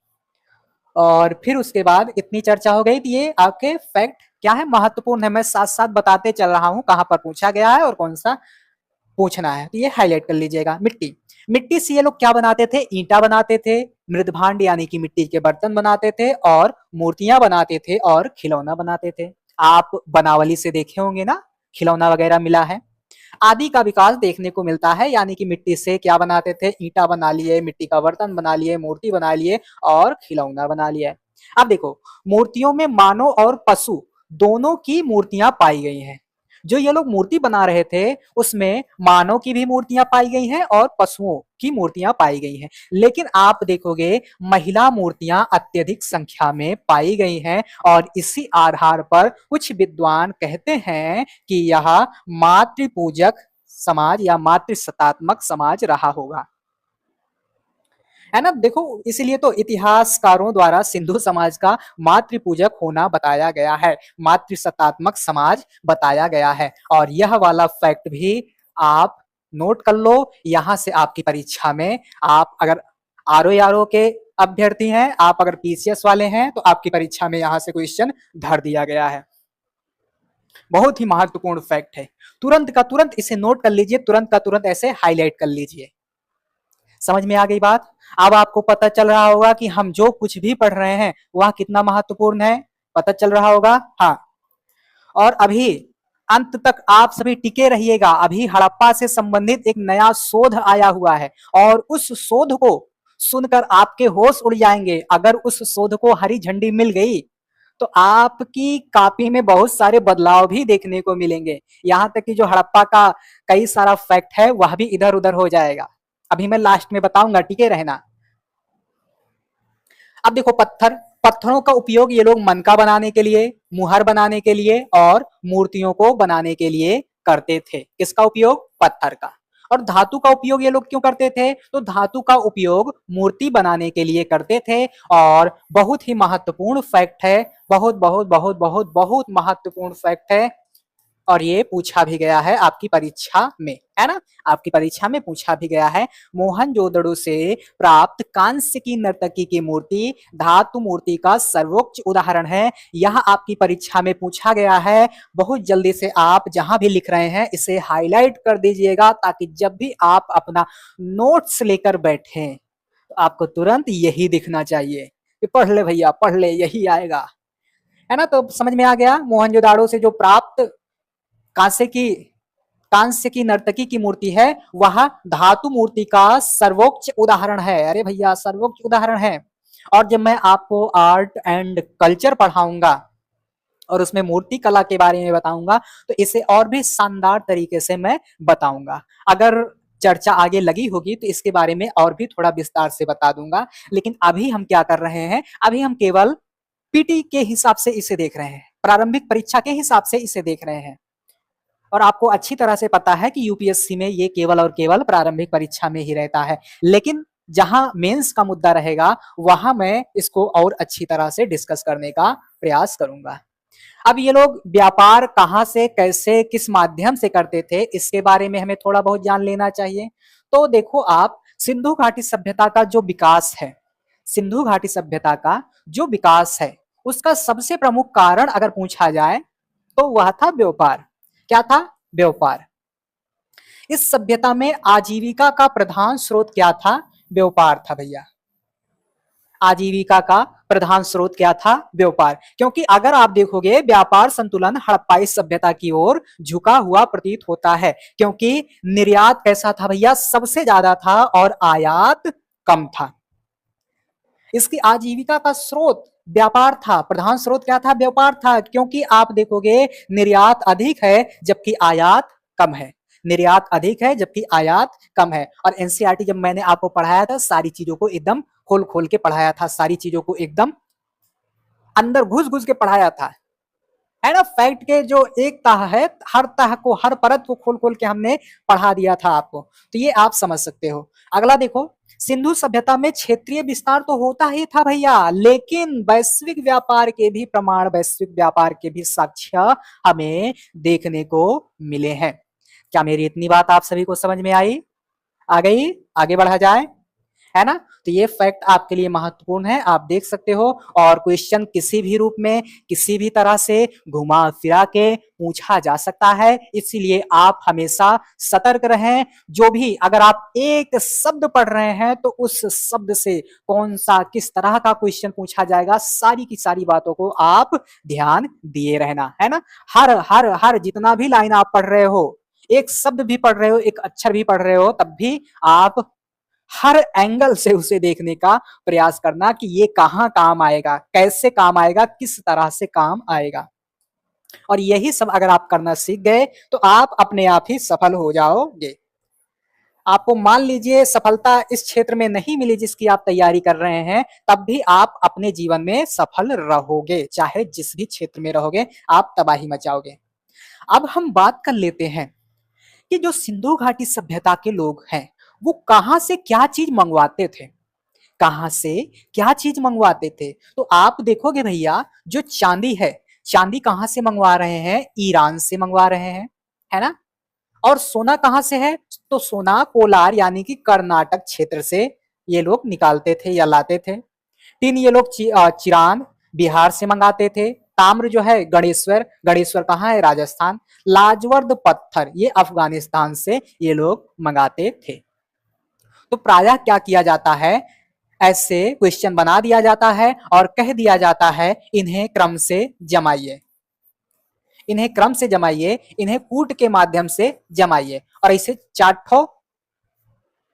और फिर उसके बाद इतनी चर्चा हो गई, ये आपके फैक्ट क्या है, महत्वपूर्ण है। मैं साथ साथ बताते चल रहा हूं कहां पर पूछा गया है और कौन सा पूछना है, तो ये हाईलाइट कर लीजिएगा। मिट्टी, मिट्टी से ये लोग क्या बनाते थे, ईंटा बनाते थे, मृदभांड यानी कि मिट्टी के बर्तन बनाते थे, और मूर्तियां बनाते थे, और खिलौना बनाते थे। आप बनावली से देखे होंगे ना, खिलौना वगैरह मिला है। आदि का विकास देखने को मिलता है, यानी कि मिट्टी से क्या बनाते थे, ईंटा बना लिए, मिट्टी का बर्तन बना लिए, मूर्ति बना लिए और खिलौना बना लिया। अब देखो, मूर्तियों में मानव और पशु दोनों की मूर्तियां पाई गई हैं। जो ये लोग मूर्ति बना रहे थे उसमें मानव की भी मूर्तियां पाई गई हैं और पशुओं की मूर्तियां पाई गई हैं। लेकिन आप देखोगे महिला मूर्तियां अत्यधिक संख्या में पाई गई हैं, और इसी आधार पर कुछ विद्वान कहते हैं कि यह मातृ पूजक समाज या मातृ सत्तात्मक समाज रहा होगा। है ना। देखो इसीलिए तो इतिहासकारों द्वारा सिंधु समाज का मातृपूजक होना बताया गया है, मातृसत्तात्मक समाज बताया गया है। और यह वाला फैक्ट भी आप नोट कर लो, यहां से आपकी परीक्षा में, आप अगर आरओ के अभ्यर्थी हैं, आप अगर पीसीएस वाले हैं, तो आपकी परीक्षा में यहां से क्वेश्चन धर दिया गया है। बहुत ही महत्वपूर्ण फैक्ट है, तुरंत का तुरंत इसे नोट कर लीजिए, तुरंत का तुरंत ऐसे हाईलाइट कर लीजिए। समझ में आ गई बात। अब आपको पता चल रहा होगा कि हम जो कुछ भी पढ़ रहे हैं वह कितना महत्वपूर्ण है, पता चल रहा होगा। हाँ, और अभी अंत तक आप सभी टिके रहिएगा, अभी हड़प्पा से संबंधित एक नया शोध आया हुआ है और उस शोध को सुनकर आपके होश उड़ जाएंगे। अगर उस शोध को हरी झंडी मिल गई तो आपकी कॉपी में बहुत सारे बदलाव भी देखने को मिलेंगे, यहां तक कि जो हड़प्पा का कई सारा फैक्ट है वह भी इधर उधर हो जाएगा। अभी मैं लास्ट में बताऊंगा, टिके रहना। अब देखो पत्थरों का उपयोग ये लोग मनका बनाने के लिए, मुहर बनाने के लिए और मूर्तियों को बनाने के लिए करते थे। किसका उपयोग? पत्थर का। और धातु का उपयोग ये लोग क्यों करते थे? तो धातु का उपयोग मूर्ति बनाने के लिए करते थे। और बहुत ही महत्वपूर्ण फैक्ट है, बहुत बहुत बहुत बहुत बहुत महत्वपूर्ण फैक्ट है, और ये पूछा भी गया है आपकी परीक्षा में, है ना। आपकी परीक्षा में पूछा भी गया है। मोहनजोदड़ो से प्राप्त कांस्य की नर्तकी की मूर्ति धातु मूर्ति का सर्वोच्च उदाहरण है। यह आपकी परीक्षा में पूछा गया है। बहुत जल्दी से आप जहां भी लिख रहे हैं इसे हाईलाइट कर दीजिएगा, ताकि जब भी आप अपना नोट्स लेकर बैठे तो आपको तुरंत यही दिखना चाहिए कि पढ़ ले भैया पढ़ ले, यही आएगा, है ना। तो समझ में आ गया, मोहनजोदाड़ो से जो प्राप्त कांसे की कांस्य की नर्तकी की मूर्ति है वह धातु मूर्ति का सर्वोच्च उदाहरण है। अरे भैया सर्वोच्च उदाहरण है। और जब मैं आपको आर्ट एंड कल्चर पढ़ाऊंगा और उसमें मूर्ति कला के बारे में बताऊंगा तो इसे और भी शानदार तरीके से मैं बताऊंगा। अगर चर्चा आगे लगी होगी तो इसके बारे में और भी थोड़ा विस्तार से बता दूंगा। लेकिन अभी हम क्या कर रहे हैं, अभी हम केवल पीटी के हिसाब से इसे देख रहे हैं, प्रारंभिक परीक्षा के हिसाब से इसे देख रहे हैं। और आपको अच्छी तरह से पता है कि यूपीएससी में ये केवल और केवल प्रारंभिक परीक्षा में ही रहता है। लेकिन जहां मेंस का मुद्दा रहेगा वहां मैं इसको और अच्छी तरह से डिस्कस करने का प्रयास करूंगा। अब ये लोग व्यापार कहां से, कैसे, किस माध्यम से करते थे, इसके बारे में हमें थोड़ा बहुत जान लेना चाहिए। तो देखो आप, सिंधु घाटी सभ्यता का जो विकास है, सिंधु घाटी सभ्यता का जो विकास है उसका सबसे प्रमुख कारण अगर पूछा जाए तो वह था व्यापार। क्या था? व्यापार। इस सभ्यता में आजीविका का प्रधान स्रोत क्या था? व्यापार था भैया। आजीविका का प्रधान स्रोत क्या था? व्यापार। क्योंकि अगर आप देखोगे व्यापार संतुलन हड़प्पाई सभ्यता की ओर झुका हुआ प्रतीत होता है, क्योंकि निर्यात कैसा था भैया? सबसे ज्यादा था और आयात कम था। इसकी आजीविका का स्रोत व्यापार था, प्रधान स्रोत क्या था? व्यापार था। क्योंकि आप देखोगे निर्यात अधिक है जबकि आयात कम है, निर्यात अधिक है जबकि आयात कम है। और एनसीईआरटी जब मैंने आपको पढ़ाया था सारी चीजों को एकदम खोल खोल के पढ़ाया था, सारी चीजों को एकदम अंदर घुस घुस के पढ़ाया था, है ना। फैक्ट के जो एक तह है, हर तह को, हर परत को खोल खोल के हमने पढ़ा दिया था आपको, तो ये आप समझ सकते हो। अगला देखो, सिंधु सभ्यता में क्षेत्रीय विस्तार तो होता ही था भैया, लेकिन वैश्विक व्यापार के भी प्रमाण, वैश्विक व्यापार के भी साक्ष्य हमें देखने को मिले हैं। क्या मेरी इतनी बात आप सभी को समझ में आई? आ गई? आगे बढ़ा जाए, है ना। तो ये फैक्ट आपके लिए महत्वपूर्ण है, आप देख सकते हो। और क्वेश्चन किसी भी रूप में, किसी भी तरह से घुमा फिरा के पूछा जा सकता है, इसीलिए आप हमेशा सतर्क रहें। जो भी अगर आप एक शब्द पढ़ रहे हैं तो उस शब्द से कौन सा, किस तरह का क्वेश्चन पूछा जाएगा, सारी की सारी बातों को आप ध्यान दिए रहना, है ना। हर हर हर जितना भी लाइन आप पढ़ रहे हो, एक शब्द भी पढ़ रहे हो, एक अक्षर भी पढ़ रहे हो, तब भी आप हर एंगल से उसे देखने का प्रयास करना कि ये कहां काम आएगा, कैसे काम आएगा, किस तरह से काम आएगा। और यही सब अगर आप करना सीख गए तो आप अपने आप ही सफल हो जाओगे। आपको मान लीजिए सफलता इस क्षेत्र में नहीं मिली जिसकी आप तैयारी कर रहे हैं, तब भी आप अपने जीवन में सफल रहोगे, चाहे जिस भी क्षेत्र में रहोगे आप तबाही मचाओगे। अब हम बात कर लेते हैं कि जो सिंधु घाटी सभ्यता के लोग हैं वो कहां से क्या चीज मंगवाते थे। कहां से क्या चीज मंगवाते थे? तो आप देखोगे भैया, जो चांदी है, चांदी कहां से मंगवा रहे हैं? ईरान से मंगवा रहे हैं, है ना। और सोना कहां से है? तो सोना कोलार यानी कि कर्नाटक क्षेत्र से ये लोग निकालते थे या लाते थे। टिन ये लोग चिरान बिहार से मंगाते थे। ताम्र जो है गणेश्वर, गणेश्वर कहाँ है? राजस्थान। लाजवर्द पत्थर ये अफगानिस्तान से ये लोग मंगाते थे। तो प्रायः क्या किया जाता है, ऐसे क्वेश्चन बना दिया जाता है और कह दिया जाता है इन्हें क्रम से जमाइए, इन्हें क्रम से जमाइए, इन्हें कूट के माध्यम से जमाइए। और इसे 4 ठो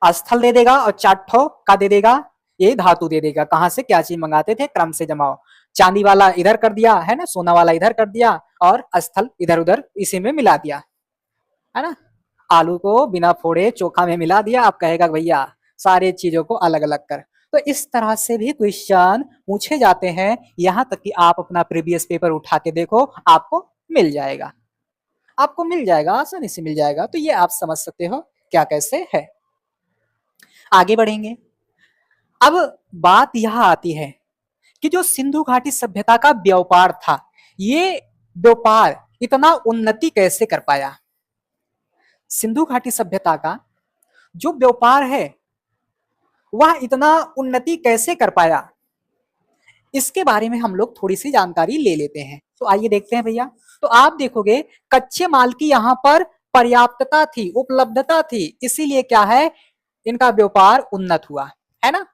स्थल दे देगा और 4 ठो का दे देगा, ये धातु दे देगा। कहां से क्या चीज मंगाते थे? क्रम से जमाओ। चांदी वाला इधर कर दिया है ना, सोना वाला इधर कर दिया और स्थल इधर उधर इसी में मिला दिया, है ना। आलू को बिना फोड़े चोखा में मिला दिया, आप कहेगा भैया सारे चीजों को अलग अलग कर। तो इस तरह से भी क्वेश्चन पूछे जाते हैं। यहां तक कि आप अपना प्रीवियस पेपर उठा के देखो, आपको मिल जाएगा, आपको मिल जाएगा, आसानी से मिल जाएगा। तो ये आप समझ सकते हो क्या कैसे है। आगे बढ़ेंगे। अब बात यह आती है कि जो सिंधु घाटी सभ्यता का व्यापार था, ये व्यापार इतना उन्नति कैसे कर पाया? सिंधु घाटी सभ्यता का जो व्यापार है वह इतना उन्नति कैसे कर पाया, इसके बारे में हम लोग थोड़ी सी जानकारी ले लेते हैं। तो आइए देखते हैं भैया। तो आप देखोगे कच्चे माल की यहाँ पर पर्याप्तता थी, उपलब्धता थी, इसीलिए क्या है, इनका व्यापार उन्नत हुआ, है ना।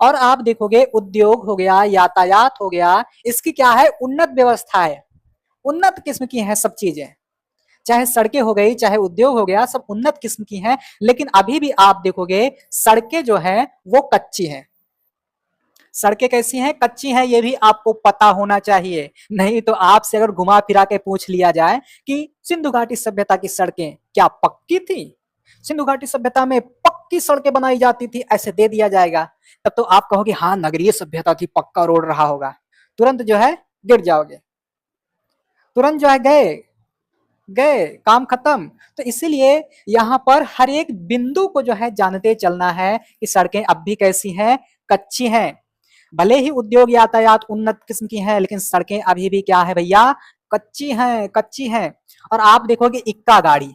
और आप देखोगे उद्योग हो गया, यातायात हो गया, इसकी क्या है, उन्नत व्यवस्था है, उन्नत किस्म की है सब चीजें। चाहे सड़कें हो गई, चाहे उद्योग हो गया, सब उन्नत किस्म की हैं। लेकिन अभी भी आप देखोगे सड़कें जो है वो कच्ची हैं। सड़कें कैसी हैं? कच्ची हैं, ये भी आपको पता होना चाहिए। नहीं तो आपसे अगर घुमा फिरा के पूछ लिया जाए कि सिंधु घाटी सभ्यता की सड़कें क्या पक्की थी, सिंधु घाटी सभ्यता में पक्की सड़कें बनाई जाती थी, ऐसे दे दिया जाएगा, तब तो आप कहोगे हाँ नगरीय सभ्यता थी, पक्का रोड रहा होगा, तुरंत जो है गिर जाओगे, तुरंत जो है गए गए, काम खत्म। तो इसीलिए यहाँ पर हर एक बिंदु को जो है जानते चलना है कि सड़कें अब भी कैसी हैं, कच्ची हैं। भले ही उद्योग यातायात उन्नत किस्म की है, लेकिन सड़कें अभी भी क्या है भैया, कच्ची हैं, कच्ची हैं। और आप देखोगे इक्का गाड़ी,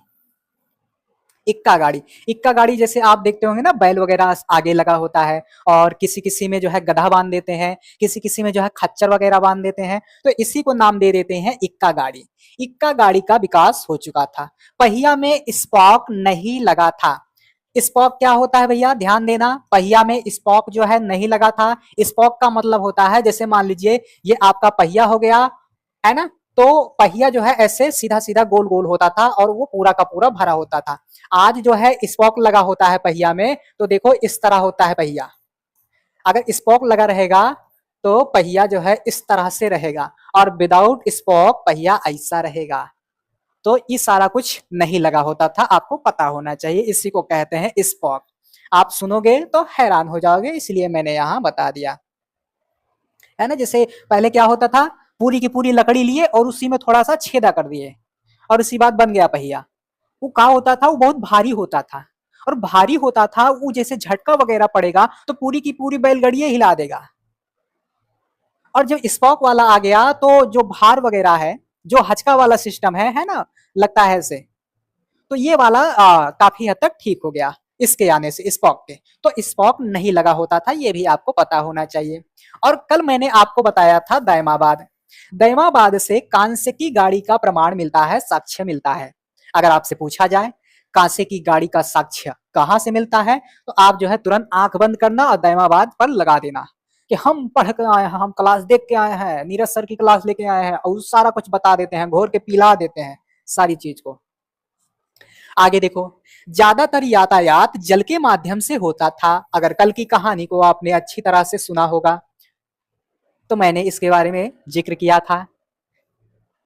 इक्का गाड़ी, इक्का गाड़ी जैसे आप देखते होंगे ना, बैल वगैरह आगे लगा होता है, और किसी किसी में जो है गधा बांध देते हैं, किसी किसी में जो है खच्चर वगैरह बांध देते हैं, तो इसी को नाम दे देते हैं इक्का गाड़ी। इक्का गाड़ी का विकास हो चुका था। पहिया में स्पॉक नहीं लगा था। स्पॉक क्या होता है भैया, ध्यान देना, पहिया में स्पॉक जो है नहीं लगा था। स्पॉक का मतलब होता है, जैसे मान लीजिए ये आपका पहिया हो गया, है ना, तो पहिया जो है ऐसे सीधा सीधा गोल गोल होता था और वो पूरा का पूरा भरा होता था। आज जो है स्पॉक लगा होता है पहिया में, तो देखो इस तरह होता है पहिया। अगर स्पॉक लगा रहेगा तो पहिया जो है इस तरह से रहेगा, और विदाउट स्पॉक पहिया ऐसा रहेगा। तो ये सारा कुछ नहीं लगा होता था, आपको पता होना चाहिए, इसी को कहते हैं स्पॉक। आप सुनोगे तो हैरान हो जाओगे, इसलिए मैंने यहां बता दिया, है ना। जैसे पहले क्या होता था, पूरी की पूरी लकड़ी लिए और उसी में थोड़ा सा छेदा कर दिए और उसी बात बन गया पहिया। वो क्या होता था, वो बहुत भारी होता था, और भारी होता था वो, जैसे झटका वगैरह पड़ेगा तो पूरी की पूरी बैलगाड़ी हिला देगा। और जब स्पॉक वाला आ गया तो जो भार वगैरह है, जो हचका वाला सिस्टम है ना, लगता है ऐसे, तो ये वाला काफी हद तक ठीक हो गया इसके आने से, स्पॉक के। तो स्पॉक नहीं लगा होता था, ये भी आपको पता होना चाहिए। और कल मैंने आपको बताया था दायमाबाद, दायमाबाद से कांसे की गाड़ी का प्रमाण मिलता है, साक्ष्य मिलता है। अगर आपसे पूछा जाए कांसे की गाड़ी का साक्ष्य कहां से मिलता है, तो आप जो है तुरंत आंख बंद करना और दायमाबाद पर लगा देना कि हम पढ़ के आए हैं, हम क्लास देख के आए हैं, नीरज सर की क्लास लेके आए हैं, और सारा कुछ बता देते हैं, घोर के पिला देते हैं सारी चीज को। आगे देखो, ज्यादातर यातायात जल के माध्यम से होता था। अगर कल की कहानी को आपने अच्छी तरह से सुना होगा तो मैंने इसके बारे में जिक्र किया था,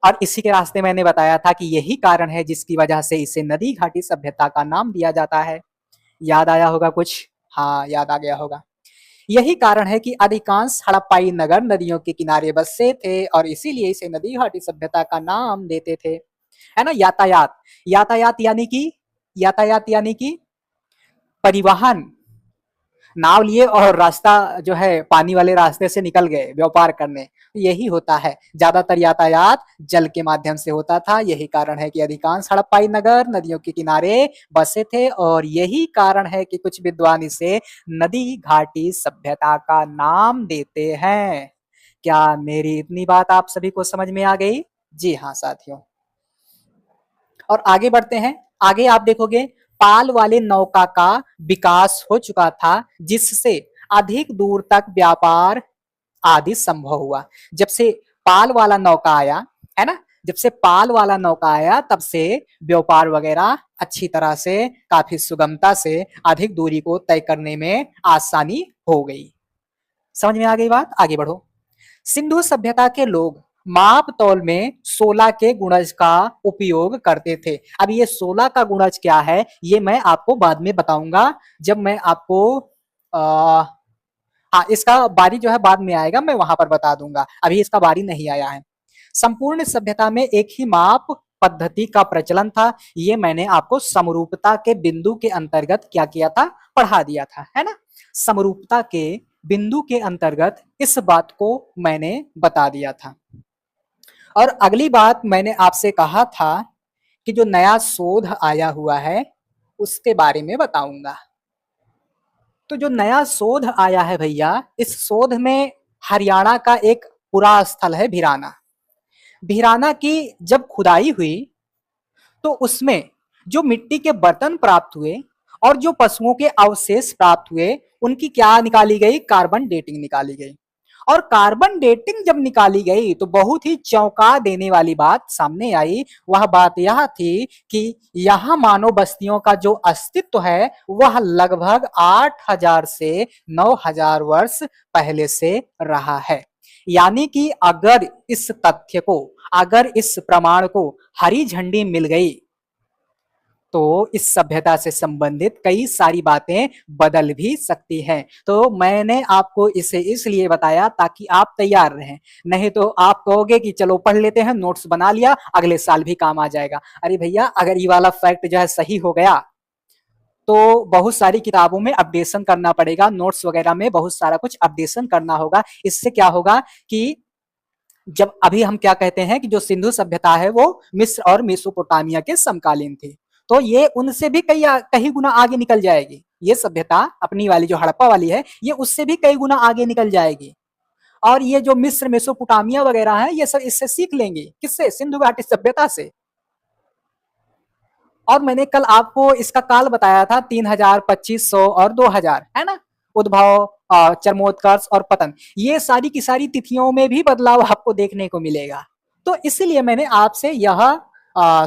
और इसी के रास्ते मैंने बताया था कि यही कारण है जिसकी वजह से इसे नदी घाटी सभ्यता का नाम दिया जाता है। याद आया होगा कुछ? हाँ, याद आ गया होगा। यही कारण है कि अधिकांश हड़प्पाई नगर नदियों के किनारे बसे थे और इसीलिए इसे नदी घाटी सभ्यता का नाम देते थे, है ना। यातायात, यातायात यानी कि, यातायात यानी कि परिवहन, नाव लिए और रास्ता जो है पानी वाले रास्ते से निकल गए व्यापार करने। यही होता है, ज्यादातर यातायात जल के माध्यम से होता था। यही कारण है कि अधिकांश हड़प्पाई नगर नदियों के किनारे बसे थे और यही कारण है कि कुछ विद्वान इसे नदी घाटी सभ्यता का नाम देते हैं। क्या मेरी इतनी बात आप सभी को समझ में आ गई? जी हाँ साथियों, और आगे बढ़ते हैं। आगे आप देखोगे पाल वाले नौका का विकास हो चुका था, जिससे अधिक दूर तक व्यापार आदि संभव हुआ। जब से पाल वाला नौका आया, है ना, जब से पाल वाला नौका आया तब से व्यापार वगैरह अच्छी तरह से, काफी सुगमता से अधिक दूरी को तय करने में आसानी हो गई। समझ में आ गई बात? आगे बढ़ो। सिंधु सभ्यता के लोग माप तौल में 16 के गुणज का उपयोग करते थे। अब ये 16 का गुणज क्या है ये मैं आपको बाद में बताऊंगा, जब मैं आपको हाँ इसका बारी जो है बाद में आएगा, मैं वहां पर बता दूंगा, अभी इसका बारी नहीं आया है। संपूर्ण सभ्यता में एक ही माप पद्धति का प्रचलन था। ये मैंने आपको समरूपता के बिंदु के अंतर्गत क्या किया था, पढ़ा दिया था, है ना। समरूपता के बिंदु के अंतर्गत इस बात को मैंने बता दिया था। और अगली बात मैंने आपसे कहा था कि जो नया शोध आया हुआ है उसके बारे में बताऊंगा। तो जो नया शोध आया है भैया, इस शोध में हरियाणा का एक पुरा स्थल है भिराना। भिराना की जब खुदाई हुई तो उसमें जो मिट्टी के बर्तन प्राप्त हुए और जो पशुओं के अवशेष प्राप्त हुए, उनकी क्या निकाली गई, कार्बन डेटिंग निकाली गई। और कार्बन डेटिंग जब निकाली गई तो बहुत ही चौंका देने वाली बात सामने आई। वह बात यह थी कि यहाँ मानव बस्तियों का जो अस्तित्व है वह लगभग 8,000 से 9,000 वर्ष पहले से रहा है। यानी कि अगर इस तथ्य को, अगर इस प्रमाण को हरी झंडी मिल गई तो इस सभ्यता से संबंधित कई सारी बातें बदल भी सकती हैं। तो मैंने आपको इसे इसलिए बताया ताकि आप तैयार रहें, नहीं तो आप कहोगे कि चलो पढ़ लेते हैं, नोट्स बना लिया, अगले साल भी काम आ जाएगा। अरे भैया अगर ये वाला फैक्ट जो है सही हो गया तो बहुत सारी किताबों में अपडेशन करना पड़ेगा, नोट्स वगैरह में बहुत सारा कुछ अपडेशन करना होगा। इससे क्या होगा कि जब अभी हम क्या कहते हैं कि जो सिंधु सभ्यता है वो मिस्र और मेसोपोटामिया के समकालीन थी, तो ये उनसे भी कई गुना आगे निकल जाएगी। ये सभ्यता अपनी वाली जो हड़प्पा वाली है ये उससे भी कई गुना आगे निकल जाएगी। और ये जो मिस्र मेसोपोटामिया वगैरह है ये सब इससे सीख लेंगे। किससे? सिंधु घाटी सभ्यता से। और मैंने कल आपको इसका काल बताया था 3000, 2500 और 2000, है ना। उद्भव, चरमोत्कर्ष और पतन, ये सारी की सारी तिथियों में भी बदलाव आपको देखने को मिलेगा। तो इसलिए मैंने आपसे यह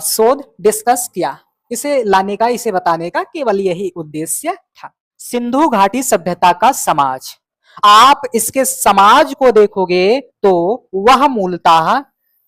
शोध डिस्कस किया, इसे लाने का, इसे बताने का केवल यही उद्देश्य था। सिंधु घाटी सभ्यता का समाज, आप इसके समाज को देखोगे तो वह मूलतः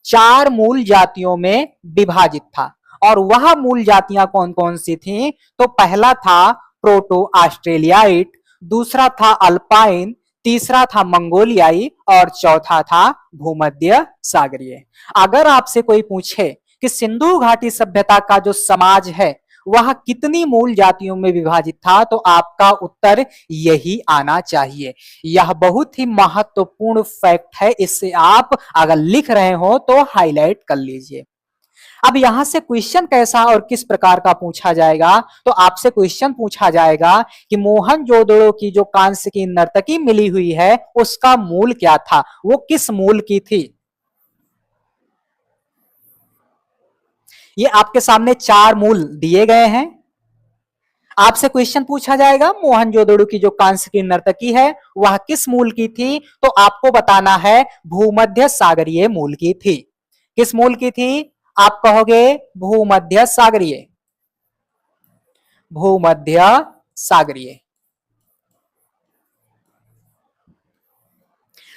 4 मूल जातियों में विभाजित था। और वह मूल जातियां कौन कौन सी थी? तो पहला था प्रोटो ऑस्ट्रेलियाइट, दूसरा था अल्पाइन, तीसरा था मंगोलियाई और चौथा था भूमध्य सागरीय। अगर आपसे कोई पूछे कि सिंधु घाटी सभ्यता का जो समाज है वह कितनी मूल जातियों में विभाजित था, तो आपका उत्तर यही आना चाहिए। यह बहुत ही महत्वपूर्ण फैक्ट है, इससे आप अगर लिख रहे हो तो हाईलाइट कर लीजिए। अब यहां से क्वेश्चन कैसा और किस प्रकार का पूछा जाएगा, तो आपसे क्वेश्चन पूछा जाएगा कि मोहनजोदड़ो की जो कांस्य की नर्तकी मिली हुई है उसका मूल क्या था, वो किस मूल की थी। ये आपके सामने 4 मूल दिए गए हैं। आपसे क्वेश्चन पूछा जाएगा मोहनजोदड़ो की जो कांस्य की नर्तकी है वह किस मूल की थी, तो आपको बताना है भूमध्य सागरीय मूल की थी। किस मूल की थी? आप कहोगे भूमध्य सागरीय, भूमध्य सागरीय।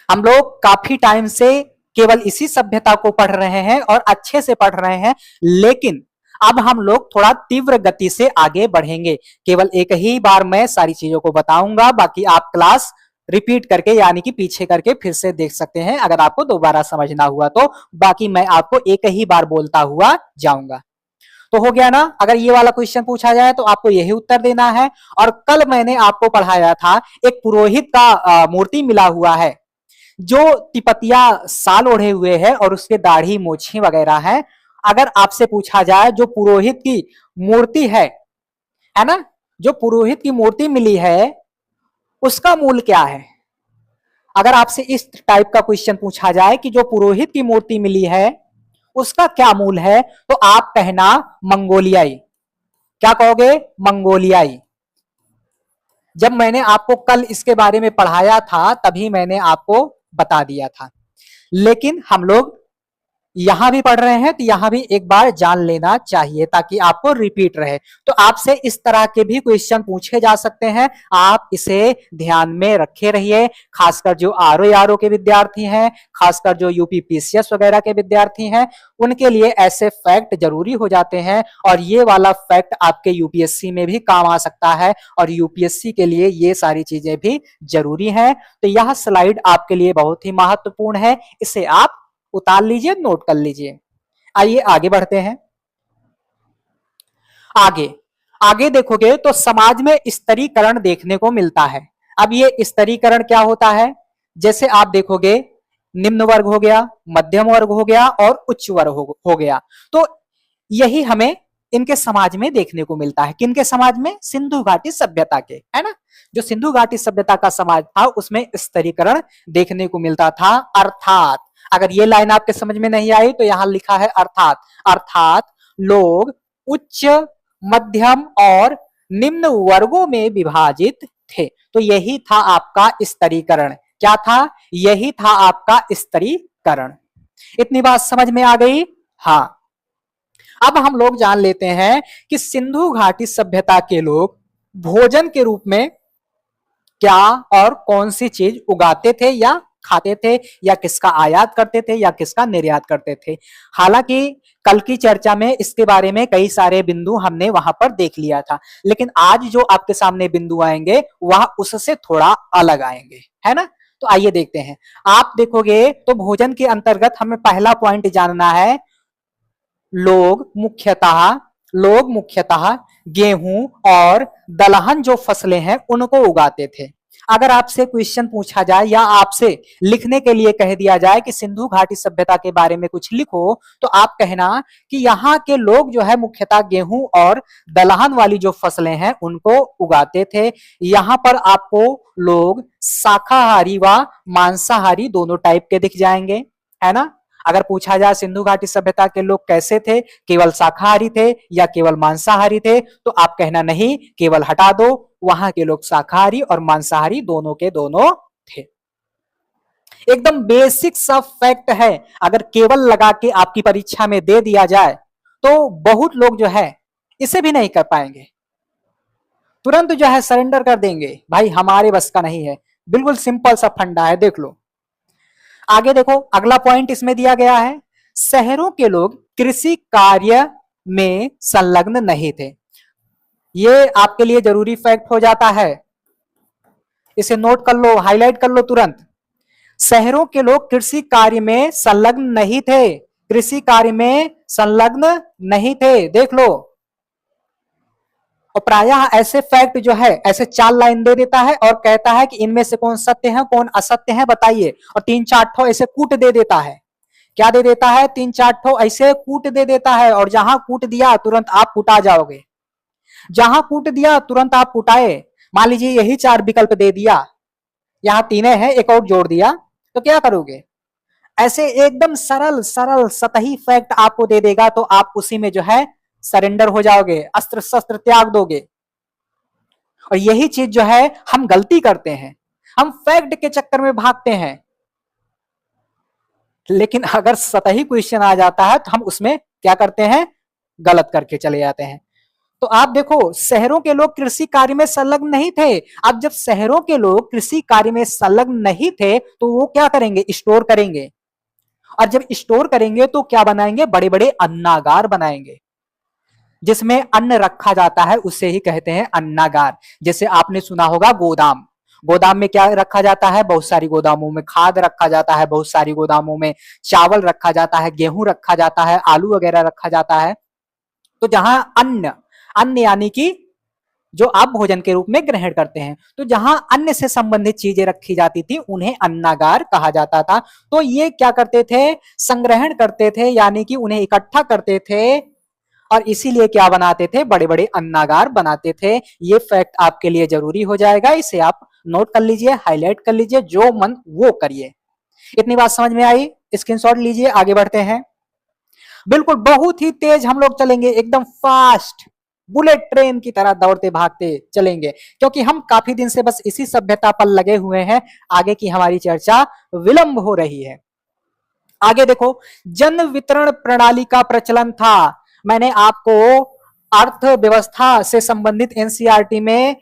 हम लोग काफी टाइम से केवल इसी सभ्यता को पढ़ रहे हैं और अच्छे से पढ़ रहे हैं, लेकिन अब हम लोग थोड़ा तीव्र गति से आगे बढ़ेंगे। केवल एक ही बार मैं सारी चीजों को बताऊंगा, बाकी आप क्लास रिपीट करके यानी कि पीछे करके फिर से देख सकते हैं अगर आपको दोबारा समझना हुआ तो। बाकी मैं आपको एक ही बार बोलता हुआ जाऊंगा। तो हो गया ना। अगर ये वाला क्वेश्चन पूछा जाए तो आपको यही उत्तर देना है। और कल मैंने आपको पढ़ाया था एक पुरोहित का मूर्ति मिला हुआ है जो तिपतिया साल ओढ़े हुए है और उसके दाढ़ी मोछी वगैरह है। अगर आपसे पूछा जाए जो पुरोहित की मूर्ति है ना, जो पुरोहित की मूर्ति मिली है उसका मूल क्या है। अगर आपसे इस टाइप का क्वेश्चन पूछा जाए कि जो पुरोहित की मूर्ति मिली है उसका क्या मूल है, तो आप कहना मंगोलियाई। क्या कहोगे? मंगोलियाई। जब मैंने आपको कल इसके बारे में पढ़ाया था तभी मैंने आपको बता दिया था। लेकिन हम लोग यहां भी पढ़ रहे हैं तो यहां भी एक बार जान लेना चाहिए ताकि आपको रिपीट रहे। तो आपसे इस तरह के भी क्वेश्चन पूछे जा सकते हैं, आप इसे ध्यान में रखे रहिए। खासकर जो आरओ के विद्यार्थी हैं, खासकर जो यूपी पीसीएस वगैरह के विद्यार्थी हैं, उनके लिए ऐसे फैक्ट जरूरी हो जाते हैं। और ये वाला फैक्ट आपके यूपीएससी में भी काम आ सकता है और यूपीएससी के लिए ये सारी चीजें भी जरूरी है। तो यह स्लाइड आपके लिए बहुत ही महत्वपूर्ण है, इसे आप उतार लीजिए, नोट कर लीजिए। आइए आगे बढ़ते हैं। आगे आगे देखोगे तो समाज में स्तरीकरण देखने को मिलता है। अब ये स्तरीकरण क्या होता है? जैसे आप देखोगे निम्न वर्ग हो गया, मध्यम वर्ग हो गया और उच्च वर्ग हो गया। तो यही हमें इनके समाज में देखने को मिलता है। किनके समाज में? सिंधु घाटी सभ्यता के, है ना। जो सिंधु घाटी सभ्यता का समाज था उसमें स्तरीकरण देखने को मिलता था। अर्थात अगर ये लाइन आपके समझ में नहीं आई तो यहां लिखा है अर्थात। अर्थात लोग उच्च, मध्यम और निम्न वर्गों में विभाजित थे। तो यही था आपका स्तरीकरण। क्या था? यही था आपका स्तरीकरण। इतनी बात समझ में आ गई? हाँ। अब हम लोग जान लेते हैं कि सिंधु घाटी सभ्यता के लोग भोजन के रूप में क्या और कौन सी चीज उगाते थे या खाते थे, या किसका आयात करते थे या किसका निर्यात करते थे। हालांकि कल की चर्चा में इसके बारे में कई सारे बिंदु हमने वहां पर देख लिया था, लेकिन आज जो आपके सामने बिंदु आएंगे वह उससे थोड़ा अलग आएंगे, है ना। तो आइए देखते हैं। आप देखोगे तो भोजन के अंतर्गत हमें पहला पॉइंट जानना है, लोग मुख्यतः गेहूं और दलहन जो फसलें हैं उनको उगाते थे। अगर आपसे क्वेश्चन पूछा जाए या आपसे लिखने के लिए कह दिया जाए कि सिंधु घाटी सभ्यता के बारे में कुछ लिखो, तो आप कहना कि यहाँ के लोग जो है मुख्यतः गेहूं और दलहन वाली जो फसलें हैं उनको उगाते थे। यहाँ पर आपको लोग शाकाहारी व मांसाहारी दोनों टाइप के दिख जाएंगे, है ना। अगर पूछा जाए सिंधु घाटी सभ्यता के लोग कैसे थे, केवल शाकाहारी थे या केवल मांसाहारी थे, तो आप कहना नहीं, केवल हटा दो, वहां के लोग शाकाहारी और मांसाहारी दोनों के दोनों थे। एकदम बेसिक सा फैक्ट है, अगर केवल लगा के आपकी परीक्षा में दे दिया जाए तो बहुत लोग जो है इसे भी नहीं कर पाएंगे, तुरंत जो है सरेंडर कर देंगे, भाई हमारे बस का नहीं है। बिल्कुल सिंपल सा फंडा है, देख लो। आगे देखो, अगला पॉइंट इसमें दिया गया है, शहरों के लोग कृषि कार्य में संलग्न नहीं थे। ये आपके लिए जरूरी फैक्ट हो जाता है, इसे नोट कर लो, हाईलाइट कर लो तुरंत। शहरों के लोग कृषि कार्य में संलग्न नहीं थे, कृषि कार्य में संलग्न नहीं थे, देख लो। और प्रायः ऐसे फैक्ट जो है ऐसे 4 लाइन दे देता है और कहता है कि इनमें से कौन सत्य है कौन असत्य है बताइए, और 3-4 ठो ऐसे कूट दे देता है। क्या दे देता है? 3-4 ठो ऐसे कूट दे देता है, और जहां कूट दिया तुरंत आप कुटा जाओगे। जहां कूट दिया तुरंत आप कुटाए। मान लीजिए यही 4 विकल्प दे दिया, यहां 3 है, एक और जोड़ दिया, तो क्या करोगे? ऐसे एकदम सरल सरल सतही फैक्ट आपको दे देगा तो आप उसी में जो है सरेंडर हो जाओगे, अस्त्र शस्त्र त्याग दोगे। और यही चीज जो है हम गलती करते हैं, हम फैक्ट के चक्कर में भागते हैं। लेकिन अगर सतही क्वेश्चन आ जाता है तो हम उसमें क्या करते हैं? गलत करके चले जाते हैं। तो आप देखो, शहरों के लोग कृषि कार्य में संलग्न नहीं थे। अब जब शहरों के लोग कृषि कार्य में संलग्न नहीं थे तो वो क्या करेंगे? स्टोर करेंगे। और जब स्टोर करेंगे तो क्या बनाएंगे? बड़े बड़े अन्नागार बनाएंगे, जिसमें अन्न रखा जाता है उसे ही कहते हैं अन्नागार। जैसे आपने सुना होगा गोदाम, गोदाम में क्या रखा जाता है? बहुत सारी गोदामों में खाद रखा जाता है, बहुत सारी गोदामों में चावल रखा जाता है, गेहूं रखा जाता है, आलू वगैरह रखा जाता है। तो जहां अन्न, अन्न यानी कि जो आप भोजन के रूप में ग्रहण करते हैं, तो जहां अन्न से संबंधित चीजें रखी जाती थी उन्हें अन्नागार कहा जाता था। तो ये क्या करते थे, संग्रहण करते थे, यानी कि उन्हें इकट्ठा करते थे और इसीलिए क्या बनाते थे, बड़े बड़े अन्नागार बनाते थे। ये फैक्ट आपके लिए जरूरी हो जाएगा, इसे आप नोट कर लीजिए, हाईलाइट कर लीजिए, जो मन वो करिए। इतनी बात समझ में आई, स्क्रीनशॉट लीजिए, आगे बढ़ते हैं। बिल्कुल बहुत ही तेज हम लोग चलेंगे, एकदम फास्ट बुलेट ट्रेन की तरह दौड़ते भागते चलेंगे, क्योंकि हम काफी दिन से बस इसी सभ्यता पर लगे हुए हैं। आगे की हमारी चर्चा विलंब हो रही है। आगे देखो, जन वितरण प्रणाली का प्रचलन था। मैंने आपको अर्थव्यवस्था से संबंधित एनसीईआरटी में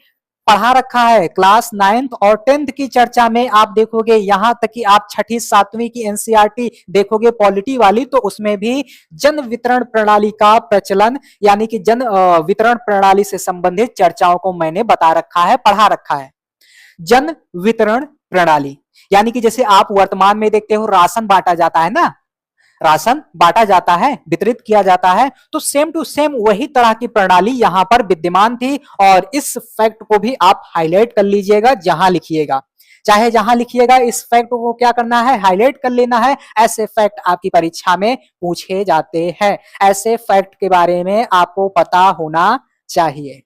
पढ़ा रखा है। क्लास 9th और 10th की चर्चा में आप देखोगे, यहां तक कि आप छठी 7वीं की एनसीईआरटी देखोगे पॉलिटी वाली, तो उसमें भी जन वितरण प्रणाली का प्रचलन यानी कि जन वितरण प्रणाली से संबंधित चर्चाओं को मैंने बता रखा है, पढ़ा रखा है। जन वितरण प्रणाली यानी कि जैसे आप वर्तमान में देखते हो राशन बांटा जाता है ना, राशन बांटा जाता है, वितरित किया जाता है, तो सेम टू सेम वही तरह की प्रणाली यहां पर विद्यमान थी। और इस फैक्ट को भी आप हाईलाइट कर लीजिएगा, जहां लिखिएगा, चाहे जहां लिखिएगा, इस फैक्ट को क्या करना है, हाईलाइट कर लेना है। ऐसे फैक्ट आपकी परीक्षा में पूछे जाते हैं, ऐसे फैक्ट के बारे में आपको पता होना चाहिए।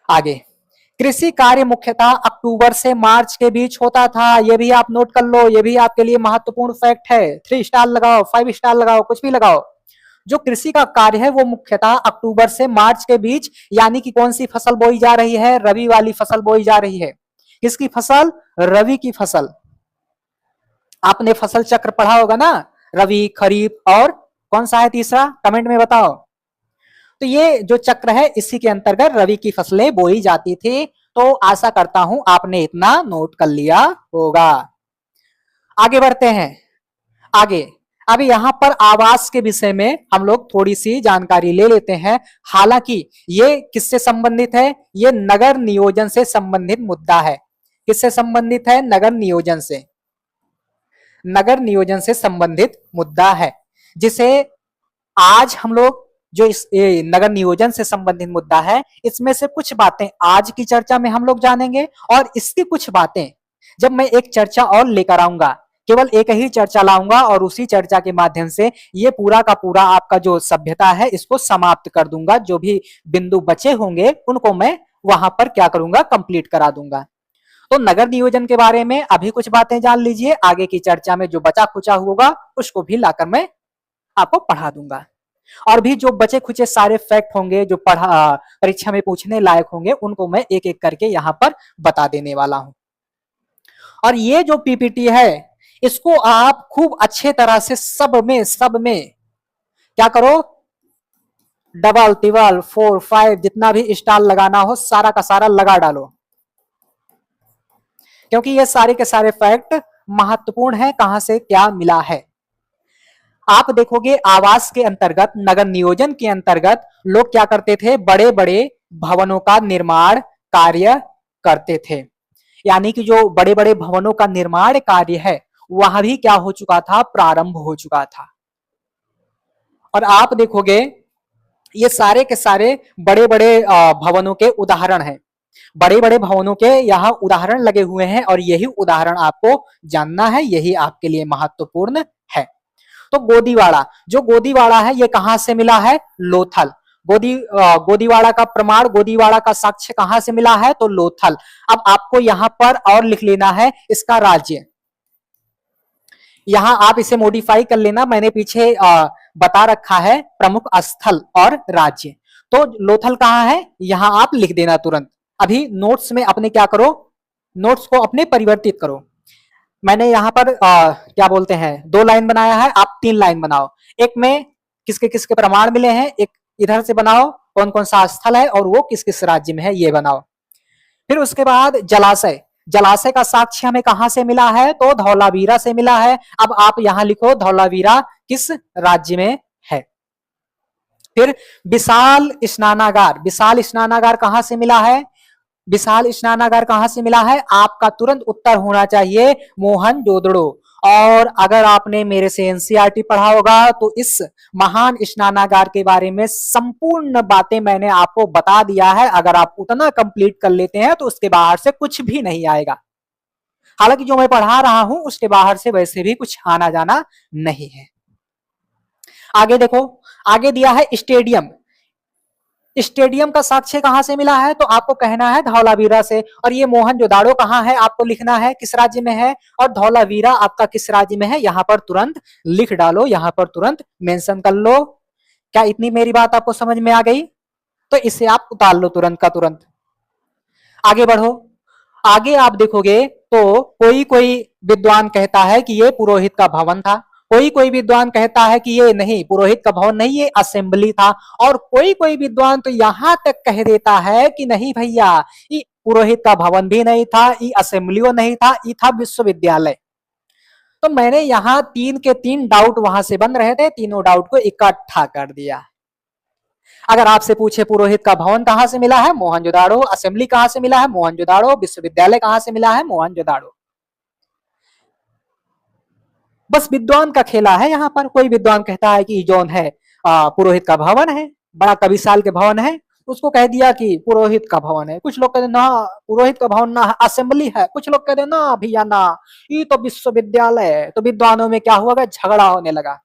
आगे, कृषि कार्य मुख्यतः अक्टूबर से मार्च के बीच होता था। यह भी आप नोट कर लो, यह भी आपके लिए महत्वपूर्ण फैक्ट है। 3 स्टार लगाओ, 5 स्टार लगाओ, कुछ भी लगाओ। जो कृषि का कार्य है वो मुख्यतः अक्टूबर से मार्च के बीच, यानी कि कौन सी फसल बोई जा रही है, रबी वाली फसल बोई जा रही है। किसकी फसल, रबी की फसल। आपने फसल चक्र पढ़ा होगा ना, रबी, खरीफ और कौन सा है तीसरा, कमेंट में बताओ। तो ये जो चक्र है इसी के अंतर्गत रबी की फसलें बोई जाती थी। तो आशा करता हूं आपने इतना नोट कर लिया होगा। आगे बढ़ते हैं। आगे अभी यहां पर आवास के विषय में हम लोग थोड़ी सी जानकारी ले लेते हैं। हालांकि ये किससे संबंधित है, ये नगर नियोजन से संबंधित मुद्दा है। किससे संबंधित है, नगर नियोजन से, नगर नियोजन से संबंधित मुद्दा है, जिसे आज हम लोग जो इस नगर नियोजन से संबंधित मुद्दा है, इसमें से कुछ बातें आज की चर्चा में हम लोग जानेंगे और इसकी कुछ बातें जब मैं एक चर्चा और लेकर आऊंगा, केवल एक ही चर्चा लाऊंगा और उसी चर्चा के माध्यम से ये पूरा का पूरा आपका जो सभ्यता है इसको समाप्त कर दूंगा। जो भी बिंदु बचे होंगे उनको मैं वहां पर क्या करूंगा, कंप्लीट करा दूंगा। तो नगर नियोजन के बारे में अभी कुछ बातें जान लीजिए, आगे की चर्चा में जो बचा खुचा होगा उसको भी लाकर मैं आपको पढ़ा दूंगा। और भी जो बचे खुचे सारे फैक्ट होंगे जो परीक्षा में पूछने लायक होंगे उनको मैं एक एक करके यहां पर बता देने वाला हूं। और ये जो पीपीटी है इसको आप खूब अच्छे तरह से सब में क्या करो, डबल तिबल 4 5 जितना भी स्टार लगाना हो सारा का सारा लगा डालो, क्योंकि ये सारे के सारे फैक्ट महत्वपूर्ण है। कहां से क्या मिला है, आप देखोगे आवास के अंतर्गत, नगर नियोजन के अंतर्गत लोग क्या करते थे, बड़े बड़े भवनों का निर्माण कार्य करते थे। यानी कि जो बड़े बड़े भवनों का निर्माण कार्य है वहां भी क्या हो चुका था, प्रारंभ हो चुका था। और आप देखोगे ये सारे के सारे बड़े बड़े भवनों के उदाहरण हैं, बड़े बड़े भवनों के यहाँ उदाहरण लगे हुए हैं और यही उदाहरण आपको जानना है, यही आपके लिए महत्वपूर्ण है। तो गोदीवाड़ा, जो गोदीवाड़ा है ये कहां से मिला है, लोथल। गोदीवाड़ा का प्रमाण, गोदीवाड़ा का साक्ष्य कहां से मिला है, तो लोथल। अब आपको यहां पर और लिख लेना है इसका राज्य, यहां आप इसे मॉडिफाई कर लेना, मैंने पीछे बता रखा है प्रमुख स्थल और राज्य। तो लोथल कहां है, यहां आप लिख देना तुरंत। अभी नोट्स में अपने क्या करो, नोट्स को अपने परिवर्तित करो। मैंने यहां पर क्या बोलते हैं 2 लाइन बनाया है, आप 3 लाइन बनाओ। एक में किसके किसके प्रमाण मिले हैं, एक इधर से बनाओ कौन कौन सा स्थल है और वो किस किस राज्य में है ये बनाओ। फिर उसके बाद जलाशय, जलाशय का साक्ष्य हमें कहां से मिला है, तो धौलावीरा से मिला है। अब आप यहां लिखो धौलावीरा किस राज्य में है। फिर विशाल स्नानागार, विशाल स्नानागार कहां से मिला है, विशाल स्नानागार कहां से मिला है, आपका तुरंत उत्तर होना चाहिए मोहनजोदड़ो। और अगर आपने मेरे से एनसीईआरटी पढ़ा होगा तो इस महान स्नानागार के बारे में संपूर्ण बातें मैंने आपको बता दिया है। अगर आप उतना कंप्लीट कर लेते हैं तो उसके बाहर से कुछ भी नहीं आएगा। हालांकि जो मैं पढ़ा रहा हूं उसके बाहर से वैसे भी कुछ आना जाना नहीं है। आगे देखो, आगे दिया है स्टेडियम। स्टेडियम का साक्ष्य कहां से मिला है, तो आपको कहना है धौलावीरा से। और ये मोहनजोदाड़ो कहां है, आपको लिखना है किस राज्य में है, और धौलावीरा आपका किस राज्य में है, यहां पर तुरंत लिख डालो, यहां पर तुरंत मेंशन कर लो। क्या इतनी मेरी बात आपको समझ में आ गई? तो इसे आप उतार लो तुरंत का तुरंत। आगे बढ़ो, आगे आप देखोगे तो कोई कोई विद्वान कहता है कि ये पुरोहित का भवन था, कोई कोई विद्वान कहता है कि ये नहीं, पुरोहित का भवन नहीं, ये असेंबली था, और कोई कोई विद्वान तो यहां तक कह देता है कि नहीं भैया, ये पुरोहित का भवन भी नहीं था, ये असेंबलियों नहीं था, ये था विश्वविद्यालय। तो मैंने यहाँ 3 के 3 डाउट वहां से बन रहे थे, तीनों डाउट को इकट्ठा कर दिया। अगर आपसे पूछे पुरोहित का भवन कहां से मिला है, मोहनजोदाड़ो, असेंबली कहां से मिला है, मोहनजोदाड़ो, विश्वविद्यालय कहां से मिला है, मोहनजोदाड़ो। बस विद्वान का खेला है यहाँ पर। कोई विद्वान कहता है कि जौन है पुरोहित का भवन है, बड़ा कविशाल के भवन है, उसको कह दिया कि पुरोहित का भवन है। कुछ लोग कहते ना पुरोहित का भवन ना असेंबली है, कुछ लोग कहते ना भैया ना ये तो विश्वविद्यालय है। तो विद्वानों में क्या हुआ, झगड़ा होने लगा,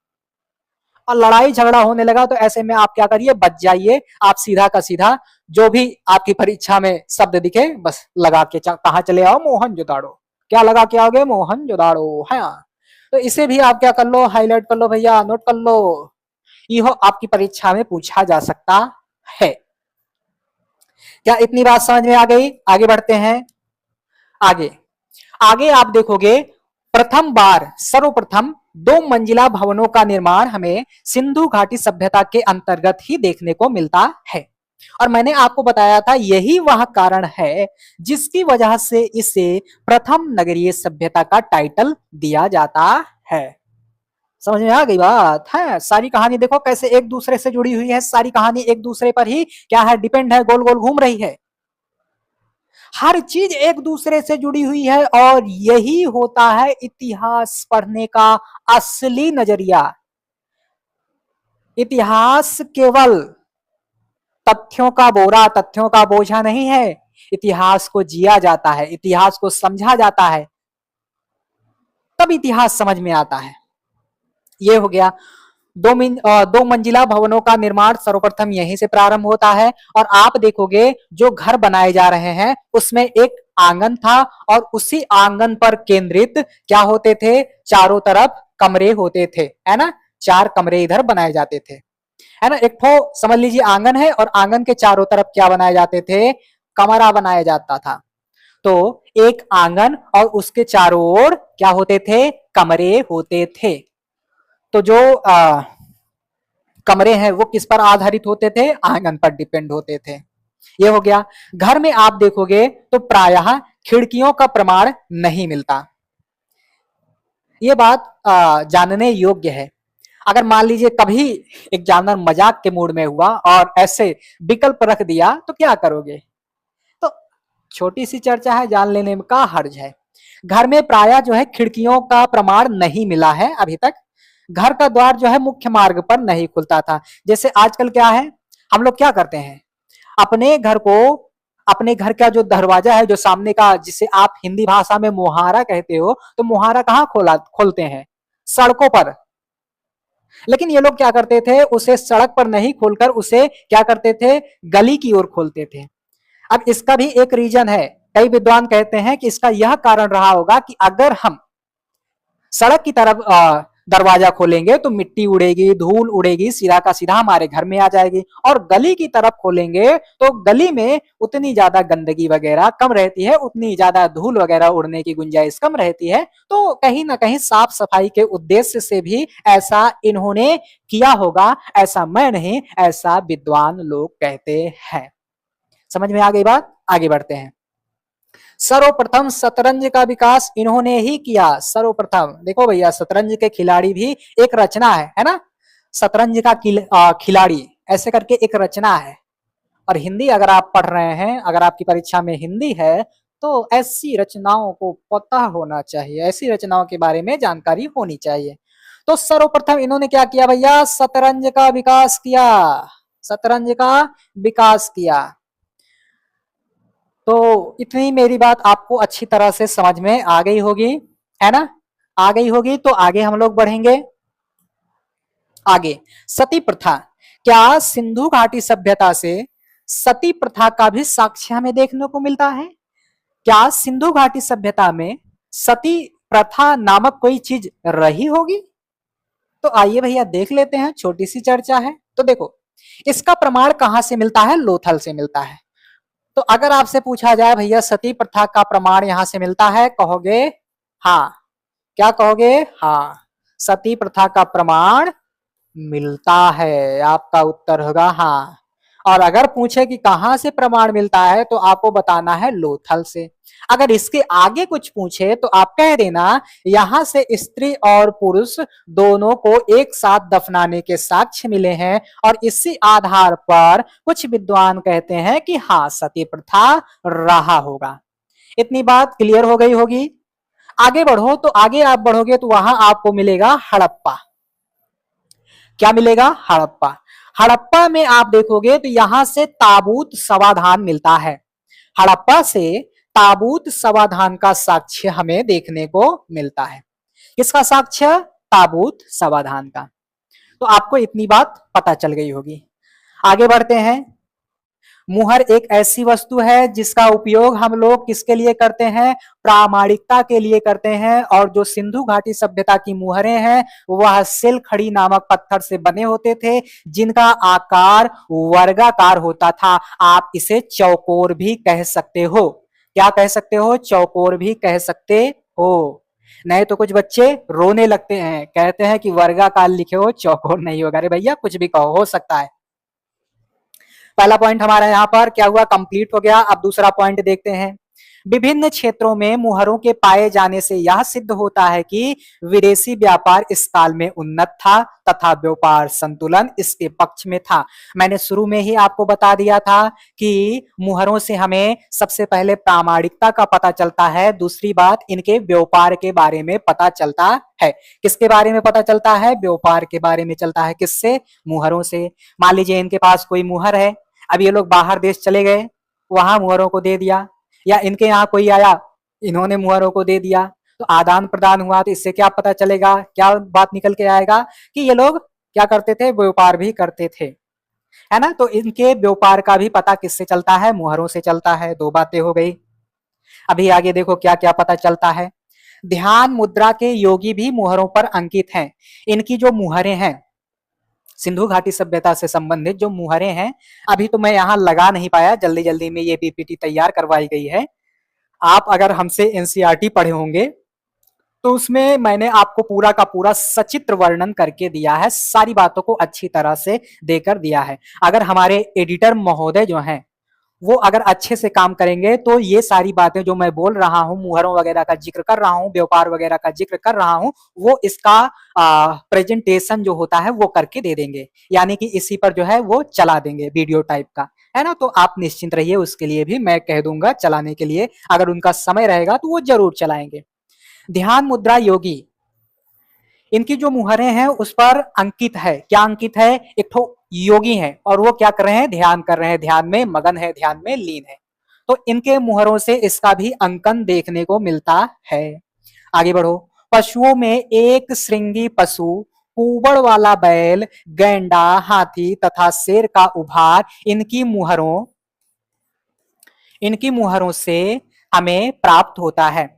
और लड़ाई झगड़ा होने लगा। तो ऐसे में आप क्या करिए, बच जाइए। आप सीधा का सीधा जो भी आपकी परीक्षा में शब्द दिखे बस लगा के कहा चले आओ, मोहनजोदाड़ो। क्या लगा के आओगे, मोहनजोदाड़ो है। तो इसे भी आप क्या कर लो, हाईलाइट कर लो भैया, नोट कर लो, यह आपकी परीक्षा में पूछा जा सकता है। क्या इतनी बात समझ में आ गई? आगे बढ़ते हैं। आगे आगे आप देखोगे, प्रथम बार सर्वप्रथम 2 मंजिला भवनों का निर्माण हमें सिंधु घाटी सभ्यता के अंतर्गत ही देखने को मिलता है। और मैंने आपको बताया था यही वह कारण है जिसकी वजह से इसे प्रथम नगरीय सभ्यता का टाइटल दिया जाता है। समझ में आ गई बात है? सारी कहानी देखो कैसे एक दूसरे से जुड़ी हुई है, सारी कहानी एक दूसरे पर ही क्या है, डिपेंड है, गोल गोल घूम रही है। हर चीज एक दूसरे से जुड़ी हुई है, और यही होता है इतिहास पढ़ने का असली नजरिया। इतिहास केवल तथ्यों का बोरा, तथ्यों का बोझा नहीं है। इतिहास को जिया जाता है, इतिहास को समझा जाता है, तब इतिहास समझ में आता है। ये हो गया। 2 मंजिला भवनों का निर्माण सर्वप्रथम यहीं से प्रारंभ होता है। और आप देखोगे जो घर बनाए जा रहे हैं उसमें एक आंगन था, और उसी आंगन पर केंद्रित क्या होते थे, चारों तरफ कमरे होते थे, है ना। 4 कमरे इधर बनाए जाते थे, है ना। एक ठो समझ लीजिए आंगन है, और आंगन के चारों तरफ क्या बनाए जाते थे, कमरा बनाया जाता था। तो एक आंगन और उसके चारों ओर क्या होते थे, कमरे होते थे। तो जो कमरे हैं वो किस पर आधारित होते थे, आंगन पर डिपेंड होते थे। ये हो गया। घर में आप देखोगे तो प्रायः खिड़कियों का प्रमाण नहीं मिलता। ये बात जानने योग्य है। अगर मान लीजिए कभी एक जानवर मजाक के मूड में हुआ और ऐसे विकल्प रख दिया तो क्या करोगे? तो छोटी सी चर्चा है, जान लेने में का हर्ज है। घर में प्रायः जो है खिड़कियों का प्रमाण नहीं मिला है अभी तक। घर का द्वार जो है मुख्य मार्ग पर नहीं खुलता था। जैसे आजकल क्या है, हम लोग क्या करते हैं, अपने घर को, अपने घर का जो दरवाजा है, जो सामने का, जिसे आप हिंदी भाषा में मुहारा कहते हो, तो मुहारा कहाँ खोलते हैं, सड़कों पर। लेकिन ये लोग क्या करते थे, उसे सड़क पर नहीं खोलकर उसे क्या करते थे, गली की ओर खोलते थे। अब इसका भी एक रीजन है। कई विद्वान कहते हैं कि इसका यह कारण रहा होगा कि अगर हम सड़क की तरफ दरवाजा खोलेंगे तो मिट्टी उड़ेगी, धूल उड़ेगी, सीधा का सीधा हमारे घर में आ जाएगी। और गली की तरफ खोलेंगे तो गली में उतनी ज्यादा गंदगी वगैरह कम रहती है, उतनी ज्यादा धूल वगैरह उड़ने की गुंजाइश कम रहती है। तो कहीं ना कहीं साफ सफाई के उद्देश्य से भी ऐसा इन्होंने किया होगा। ऐसा मैं नहीं, ऐसा विद्वान लोग कहते हैं। समझ में आ गई बात? आगे बढ़ते हैं। सर्वप्रथम शतरंज का विकास इन्होंने ही किया। सर्वप्रथम देखो भैया, शतरंज के खिलाड़ी भी एक रचना है ना। शतरंज का खिलाड़ी ऐसे करके एक रचना है। और हिंदी अगर आप पढ़ रहे हैं, अगर आपकी परीक्षा में हिंदी है, तो ऐसी रचनाओं को पता होना चाहिए, ऐसी रचनाओं के बारे में जानकारी होनी चाहिए। तो सर्वप्रथम इन्होंने क्या किया भैया, शतरंज का विकास किया, शतरंज का विकास किया। तो इतनी मेरी बात आपको अच्छी तरह से समझ में आ गई होगी, है ना, आ गई होगी। तो आगे हम लोग बढ़ेंगे। आगे सती प्रथा, क्या सिंधु घाटी सभ्यता से सती प्रथा का भी साक्ष्य हमें देखने को मिलता है? क्या सिंधु घाटी सभ्यता में सती प्रथा नामक कोई चीज रही होगी? तो आइए भैया देख लेते हैं, छोटी सी चर्चा है। तो देखो, इसका प्रमाण कहां से मिलता है? लोथल से मिलता है। तो अगर आपसे पूछा जाए भैया सती प्रथा का प्रमाण यहां से मिलता है, कहोगे हाँ, क्या कहोगे? हाँ, सती प्रथा का प्रमाण मिलता है, आपका उत्तर होगा हाँ। और अगर पूछे कि कहां से प्रमाण मिलता है, तो आपको बताना है लोथल से। अगर इसके आगे कुछ पूछे तो आप कह देना यहां से स्त्री और पुरुष दोनों को एक साथ दफनाने के साक्ष्य मिले हैं, और इसी आधार पर कुछ विद्वान कहते हैं कि हाँ, सती प्रथा रहा होगा। इतनी बात क्लियर हो गई होगी। आगे बढ़ो, तो आगे आप बढ़ोगे तो वहां आपको मिलेगा हड़प्पा। क्या मिलेगा? हड़प्पा। हड़प्पा में आप देखोगे तो यहां से ताबूत समाधान मिलता है। हड़प्पा से ताबूत समाधान का साक्ष्य हमें देखने को मिलता है। किसका साक्ष्य? ताबूत समाधान का। तो आपको इतनी बात पता चल गई होगी। आगे बढ़ते हैं। मुहर एक ऐसी वस्तु है जिसका उपयोग हम लोग किसके लिए करते हैं? प्रामाणिकता के लिए करते हैं। और जो सिंधु घाटी सभ्यता की मुहरें हैं वह सिलखड़ी नामक पत्थर से बने होते थे, जिनका आकार वर्गाकार होता था। आप इसे चौकोर भी कह सकते हो। क्या कह सकते हो? चौकोर भी कह सकते हो। नहीं तो कुछ बच्चे रोने लगते हैं, कहते हैं कि वर्गाकार लिखे हो, चौकोर नहीं होगा। अरे भैया कुछ भी कहो, हो सकता है। पहला पॉइंट हमारा यहाँ पर क्या हुआ? कंप्लीट हो गया। अब दूसरा पॉइंट देखते हैं। विभिन्न क्षेत्रों में मुहरों के पाए जाने से यह सिद्ध होता है कि विदेशी व्यापार इस काल में उन्नत था तथा व्यापार संतुलन इसके पक्ष में था। मैंने शुरू में ही आपको बता दिया था कि मुहरों से हमें सबसे पहले प्रामाणिकता का पता चलता है, दूसरी बात इनके व्यापार के बारे में पता चलता है। किसके बारे में पता चलता है? व्यापार के बारे में चलता है। किससे? मुहरों से। मान लीजिए इनके पास कोई मुहर है, अब ये लोग बाहर देश चले गए, वहां मुहरों को दे दिया, या इनके यहाँ कोई आया, इन्होंने मुहरों को दे दिया, तो आदान प्रदान हुआ। तो इससे क्या पता चलेगा, क्या बात निकल के आएगा? कि ये लोग क्या करते थे? व्यापार भी करते थे, है ना। तो इनके व्यापार का भी पता किससे चलता है? मुहरों से चलता है। दो बातें हो गई। अभी आगे देखो क्या क्या पता चलता है। ध्यान मुद्रा के योगी भी मुहरों पर अंकित हैं। इनकी जो मुहरें हैं, सिंधु घाटी सभ्यता से संबंधित जो मुहरें हैं, अभी तो मैं यहाँ लगा नहीं पाया, जल्दी जल्दी में ये पीपीटी तैयार करवाई गई है। आप अगर हमसे एनसीईआरटी पढ़े होंगे तो उसमें मैंने आपको पूरा का पूरा सचित्र वर्णन करके दिया है, सारी बातों को अच्छी तरह से देकर दिया है। अगर हमारे एडिटर महोदय जो हैं वो अगर अच्छे से काम करेंगे तो ये सारी बातें जो मैं बोल रहा हूँ, मुहरों वगैरह का जिक्र कर रहा हूँ, व्यापार वगैरह का जिक्र कर रहा हूँ, वो इसका प्रेजेंटेशन जो होता है वो करके दे देंगे, यानी कि इसी पर जो है वो चला देंगे, वीडियो टाइप का, है ना। तो आप निश्चिंत रहिए, उसके लिए भी मैं कह दूंगा चलाने के लिए, अगर उनका समय रहेगा तो वो जरूर चलाएंगे। ध्यान मुद्रा योगी, इनकी जो मुहरें हैं उस पर अंकित है। क्या अंकित है? एक ठो योगी है और वो क्या कर रहे हैं? ध्यान कर रहे हैं, ध्यान में मगन है, ध्यान में लीन है। तो इनके मुहरों से इसका भी अंकन देखने को मिलता है। आगे बढ़ो। पशुओं में एक श्रृंगी पशु, कुबड़ वाला बैल, गैंडा, हाथी तथा शेर का उभार इनकी मुहरों से हमें प्राप्त होता है।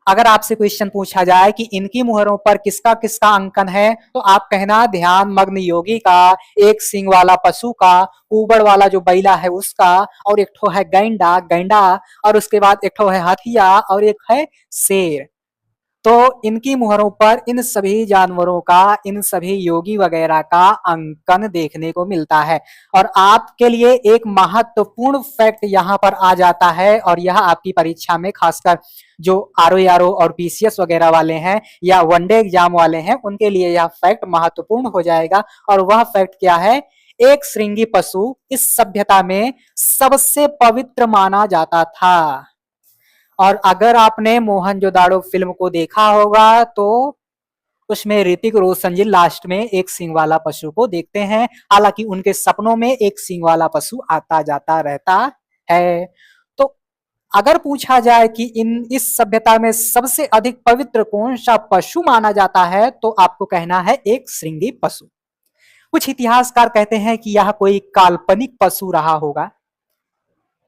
अगर आपसे क्वेश्चन पूछा जाए कि इनकी मुहरों पर किसका किसका अंकन है, तो आप कहना ध्यान मग्न योगी का, एक सिंग वाला पशु का, ऊबड़ वाला जो बैला है उसका, और एक ठो है गैंडा गैंडा, और उसके बाद एक ठो है हाथिया, और एक है शेर। तो इनकी मुहरों पर इन सभी जानवरों का, इन सभी योगी वगैरह का अंकन देखने को मिलता है। और आपके लिए एक महत्वपूर्ण फैक्ट यहाँ पर आ जाता है, और यह आपकी परीक्षा में खासकर जो आरओ और पीसीएस वगैरह वाले हैं या वनडे एग्जाम वाले हैं, उनके लिए यह फैक्ट महत्वपूर्ण हो जाएगा। और वह फैक्ट क्या है? एक श्रृंगी पशु इस सभ्यता में सबसे पवित्र माना जाता था। और अगर आपने मोहनजोदाड़ो फिल्म को देखा होगा तो उसमें ऋतिक रोशन जी लास्ट में एक सींग वाला पशु को देखते हैं। हालांकि उनके सपनों में एक सींग वाला पशु आता जाता रहता है। तो अगर पूछा जाए कि इस सभ्यता में सबसे अधिक पवित्र कौन सा पशु माना जाता है, तो आपको कहना है एक श्रृंगी पशु। कुछ इतिहासकार कहते हैं कि यह कोई काल्पनिक पशु रहा होगा।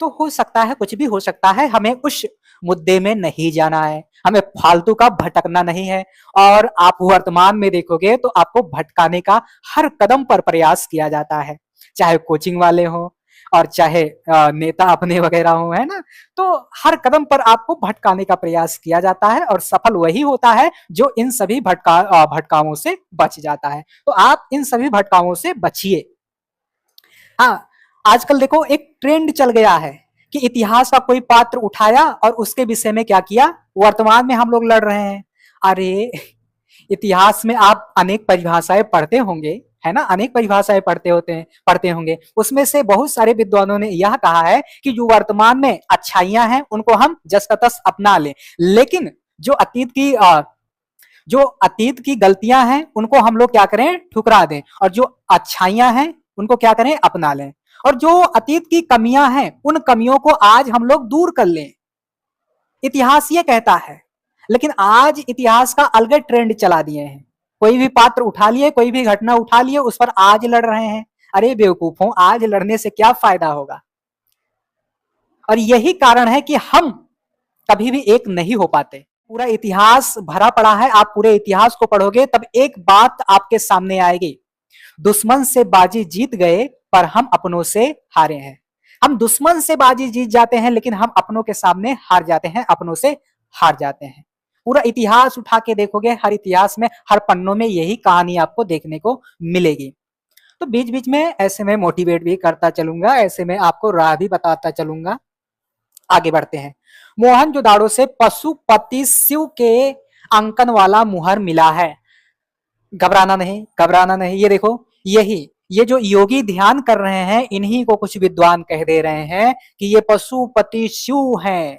तो हो सकता है, कुछ भी हो सकता है, हमें उस मुद्दे में नहीं जाना है, हमें फालतू का भटकना नहीं है। और आप वर्तमान में देखोगे तो आपको भटकाने का हर कदम पर प्रयास किया जाता है, चाहे कोचिंग वाले हो और चाहे नेता अपने वगैरह हो, है ना। तो हर कदम पर आपको भटकाने का प्रयास किया जाता है और सफल वही होता है जो इन सभी भटकावों से बच जाता है। तो आप इन सभी भटकावों से बचिए। हाँ, आजकल देखो एक ट्रेंड चल गया है कि इतिहास का कोई पात्र उठाया और उसके विषय में क्या किया, वर्तमान में हम लोग लड़ रहे हैं। अरे इतिहास में आप अनेक परिभाषाएं पढ़ते होंगे, है ना, अनेक परिभाषाएं पढ़ते होंगे। उसमें से बहुत सारे विद्वानों ने यह कहा है कि जो वर्तमान में अच्छाइयां हैं उनको हम जस का तस अपना लें, लेकिन जो अतीत की गलतियां हैं उनको हम लोग क्या करें, ठुकरा दें, और जो अच्छाइयां हैं उनको क्या करें, अपना लें। और जो अतीत की कमियां हैं उन कमियों को आज हम लोग दूर कर लें, इतिहास ये कहता है। लेकिन आज इतिहास का अलग ट्रेंड चला दिए हैं, कोई भी पात्र उठा लिए, कोई भी घटना उठा लिए, उस पर आज लड़ रहे हैं। अरे बेवकूफों, आज लड़ने से क्या फायदा होगा। और यही कारण है कि हम कभी भी एक नहीं हो पाते। पूरा इतिहास भरा पड़ा है, आप पूरे इतिहास को पढ़ोगे तब एक बात आपके सामने आएगी, दुश्मन से बाजी जीत गए पर हम अपनों से हारे हैं। हम दुश्मन से बाजी जीत जाते हैं लेकिन हम अपनों के सामने हार जाते हैं, अपनों से हार जाते हैं। पूरा इतिहास उठा के देखोगे, हर इतिहास में, हर पन्नों में यही कहानी आपको देखने को मिलेगी। तो बीच बीच में ऐसे में मोटिवेट भी करता चलूंगा, ऐसे में आपको राह भी बताता चलूंगा। आगे बढ़ते हैं। मोहनजोदाड़ो से पशुपति शिव के अंकन वाला मुहर मिला है। घबराना नहीं, घबराना नहीं। ये देखो, ये जो योगी ध्यान कर रहे हैं, इन्हीं को कुछ विद्वान कह दे रहे हैं कि ये पशुपति शिव हैं,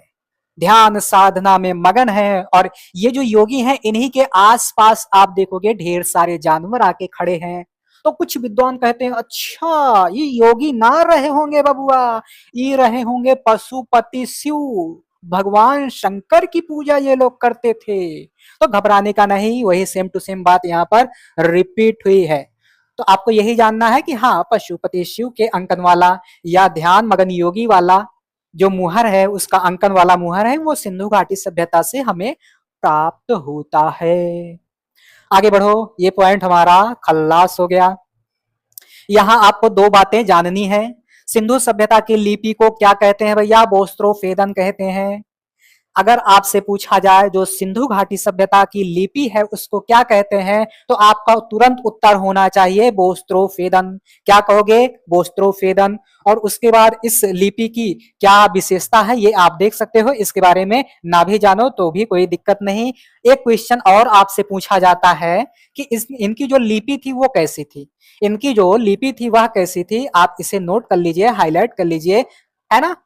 ध्यान साधना में मगन है। और ये जो योगी हैं, इन्हीं के आसपास आप देखोगे ढेर सारे जानवर आके खड़े हैं। तो कुछ विद्वान कहते हैं अच्छा ये योगी ना रहे होंगे बबुआ, ये रहे होंगे पशुपति शिव, भगवान शंकर की पूजा ये लोग करते थे। तो घबराने का नहीं, वही सेम टू सेम बात यहाँ पर रिपीट हुई है। तो आपको यही जानना है कि हाँ, पशुपति शिव के अंकन वाला या ध्यान मगन योगी वाला जो मुहर है, उसका अंकन वाला मुहर है, वो सिंधु घाटी सभ्यता से हमें प्राप्त होता है। आगे बढ़ो, ये पॉइंट हमारा खल्लास हो गया। यहां आपको दो बातें जाननी है। सिंधु सभ्यता की लिपि को क्या कहते हैं भैया, बोस्त्रोफेदन कहते हैं। अगर आपसे पूछा जाए जो सिंधु घाटी सभ्यता की लिपि है उसको क्या कहते हैं, तो आपका तुरंत उत्तर होना चाहिए बोस्त्रोफेदन। क्या कहोगे, बोस्त्रोफेदन। और उसके बाद इस लिपि की क्या विशेषता है ये आप देख सकते हो, इसके बारे में ना भी जानो तो भी कोई दिक्कत नहीं। एक क्वेश्चन और आपसे पूछा जाता है कि इनकी जो लिपि थी वो कैसी थी, इनकी जो लिपि थी वह कैसी थी। आप इसे नोट कर लीजिए, हाईलाइट कर लीजिए, है ना,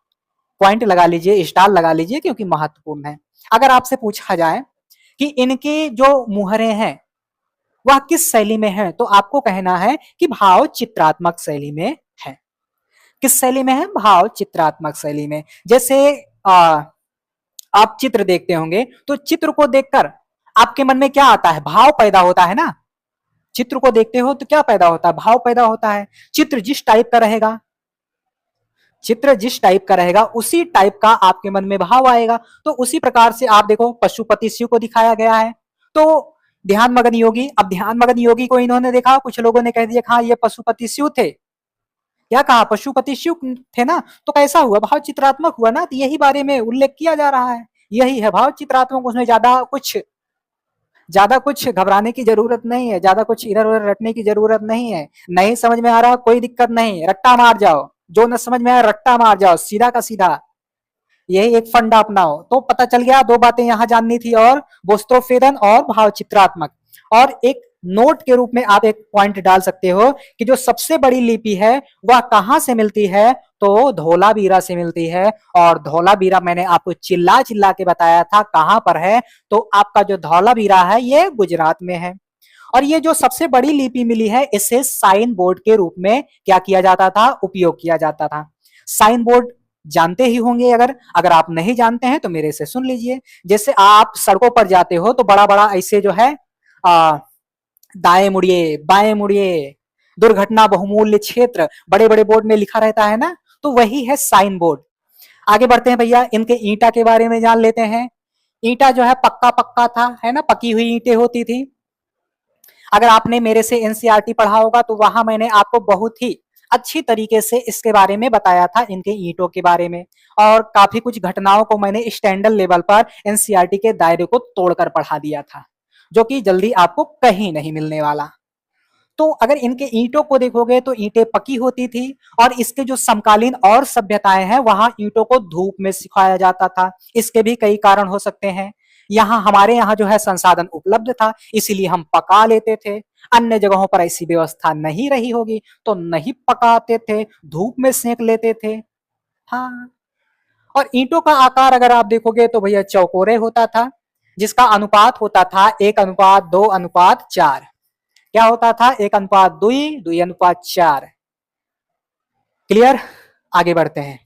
पॉइंट लगा लीजिए, स्टार लगा लीजिए, क्योंकि महत्वपूर्ण है। अगर आपसे पूछा जाए कि इनकी जो मुहरें हैं वह किस शैली में है, तो आपको कहना है कि भाव चित्रात्मक शैली में है। किस शैली में है, भाव चित्रात्मक शैली में। जैसे आप चित्र देखते होंगे तो चित्र को देखकर आपके मन में क्या आता है, भाव पैदा होता है ना। चित्र को देखते हो तो क्या पैदा होता है, भाव पैदा होता है। चित्र जिस टाइप का रहेगा, चित्र जिस टाइप का रहेगा उसी टाइप का आपके मन में भाव आएगा। तो उसी प्रकार से आप देखो पशुपति शिव को दिखाया गया है। तो ध्यान मगन योगी, अब ध्यान मगन योगी को इन्होंने देखा, कुछ लोगों ने कह दिया हाँ ये पशुपति शिव थे। क्या कहा, पशुपति शिव थे ना, तो कैसा हुआ, भाव चित्रात्मक हुआ ना। तो यही बारे में उल्लेख किया जा रहा है, यही है भाव चित्रात्मक। उसमें ज्यादा कुछ घबराने की जरूरत नहीं है, ज्यादा कुछ इधर उधर रटने की जरूरत नहीं है। नहीं समझ में आ रहा कोई दिक्कत नहीं, रट्टा मार जाओ, जो न समझ में आया रट्टा मार जाओ, सीधा का सीधा, यही एक फंडा अपनाओ। तो पता चल गया, दो बातें यहां जाननी थी, और बोस्त्रोफेदन और भाव चित्रात्मक। और एक नोट के रूप में आप एक पॉइंट डाल सकते हो कि जो सबसे बड़ी लिपि है वह कहां से मिलती है, तो धोलावीरा से मिलती है। और धोलावीरा मैंने आपको चिल्ला चिल्ला के बताया था कहां पर है, तो आपका जो धौलावीरा है ये गुजरात में है। और ये जो सबसे बड़ी लिपि मिली है, इसे साइन बोर्ड के रूप में क्या किया जाता था, उपयोग किया जाता था। साइन बोर्ड जानते ही होंगे, अगर अगर आप नहीं जानते हैं तो मेरे से सुन लीजिए। जैसे आप सड़कों पर जाते हो तो बड़ा बड़ा ऐसे जो है दाएं मुड़िए, बाएं मुड़िए, दुर्घटना बहुमूल्य क्षेत्र, बड़े बड़े बोर्ड में लिखा रहता है ना, तो वही है साइन बोर्ड। आगे बढ़ते हैं भैया, इनके ईंटा के बारे में जान लेते हैं। ईंटा जो है पक्का पक्का था, है ना, पकी हुई ईंटें होती थी। अगर आपने मेरे से एनसीईआरटी पढ़ा होगा तो वहां मैंने आपको बहुत ही अच्छी तरीके से इसके बारे में बताया था, इनके ईंटों के बारे में। और काफी कुछ घटनाओं को मैंने स्टैंडर्ड लेवल पर एनसीईआरटी के दायरे को तोड़कर पढ़ा दिया था, जो कि जल्दी आपको कहीं नहीं मिलने वाला। तो अगर इनके ईंटों को देखोगे तो ईंटें पकी होती थी, और इसके जो समकालीन और सभ्यताएं हैं वहां ईंटों को धूप में सिखाया जाता था। इसके भी कई कारण हो सकते हैं। यहाँ हमारे यहाँ जो है संसाधन उपलब्ध था, इसीलिए हम पका लेते थे। अन्य जगहों पर ऐसी व्यवस्था नहीं रही होगी तो नहीं पकाते थे, धूप में सेंक लेते थे। हाँ, और ईंटों का आकार अगर आप देखोगे तो भैया चौकोरे होता था, जिसका अनुपात होता था 1:2:4। क्या होता था, 1:2, 2:4। क्लियर। आगे बढ़ते हैं।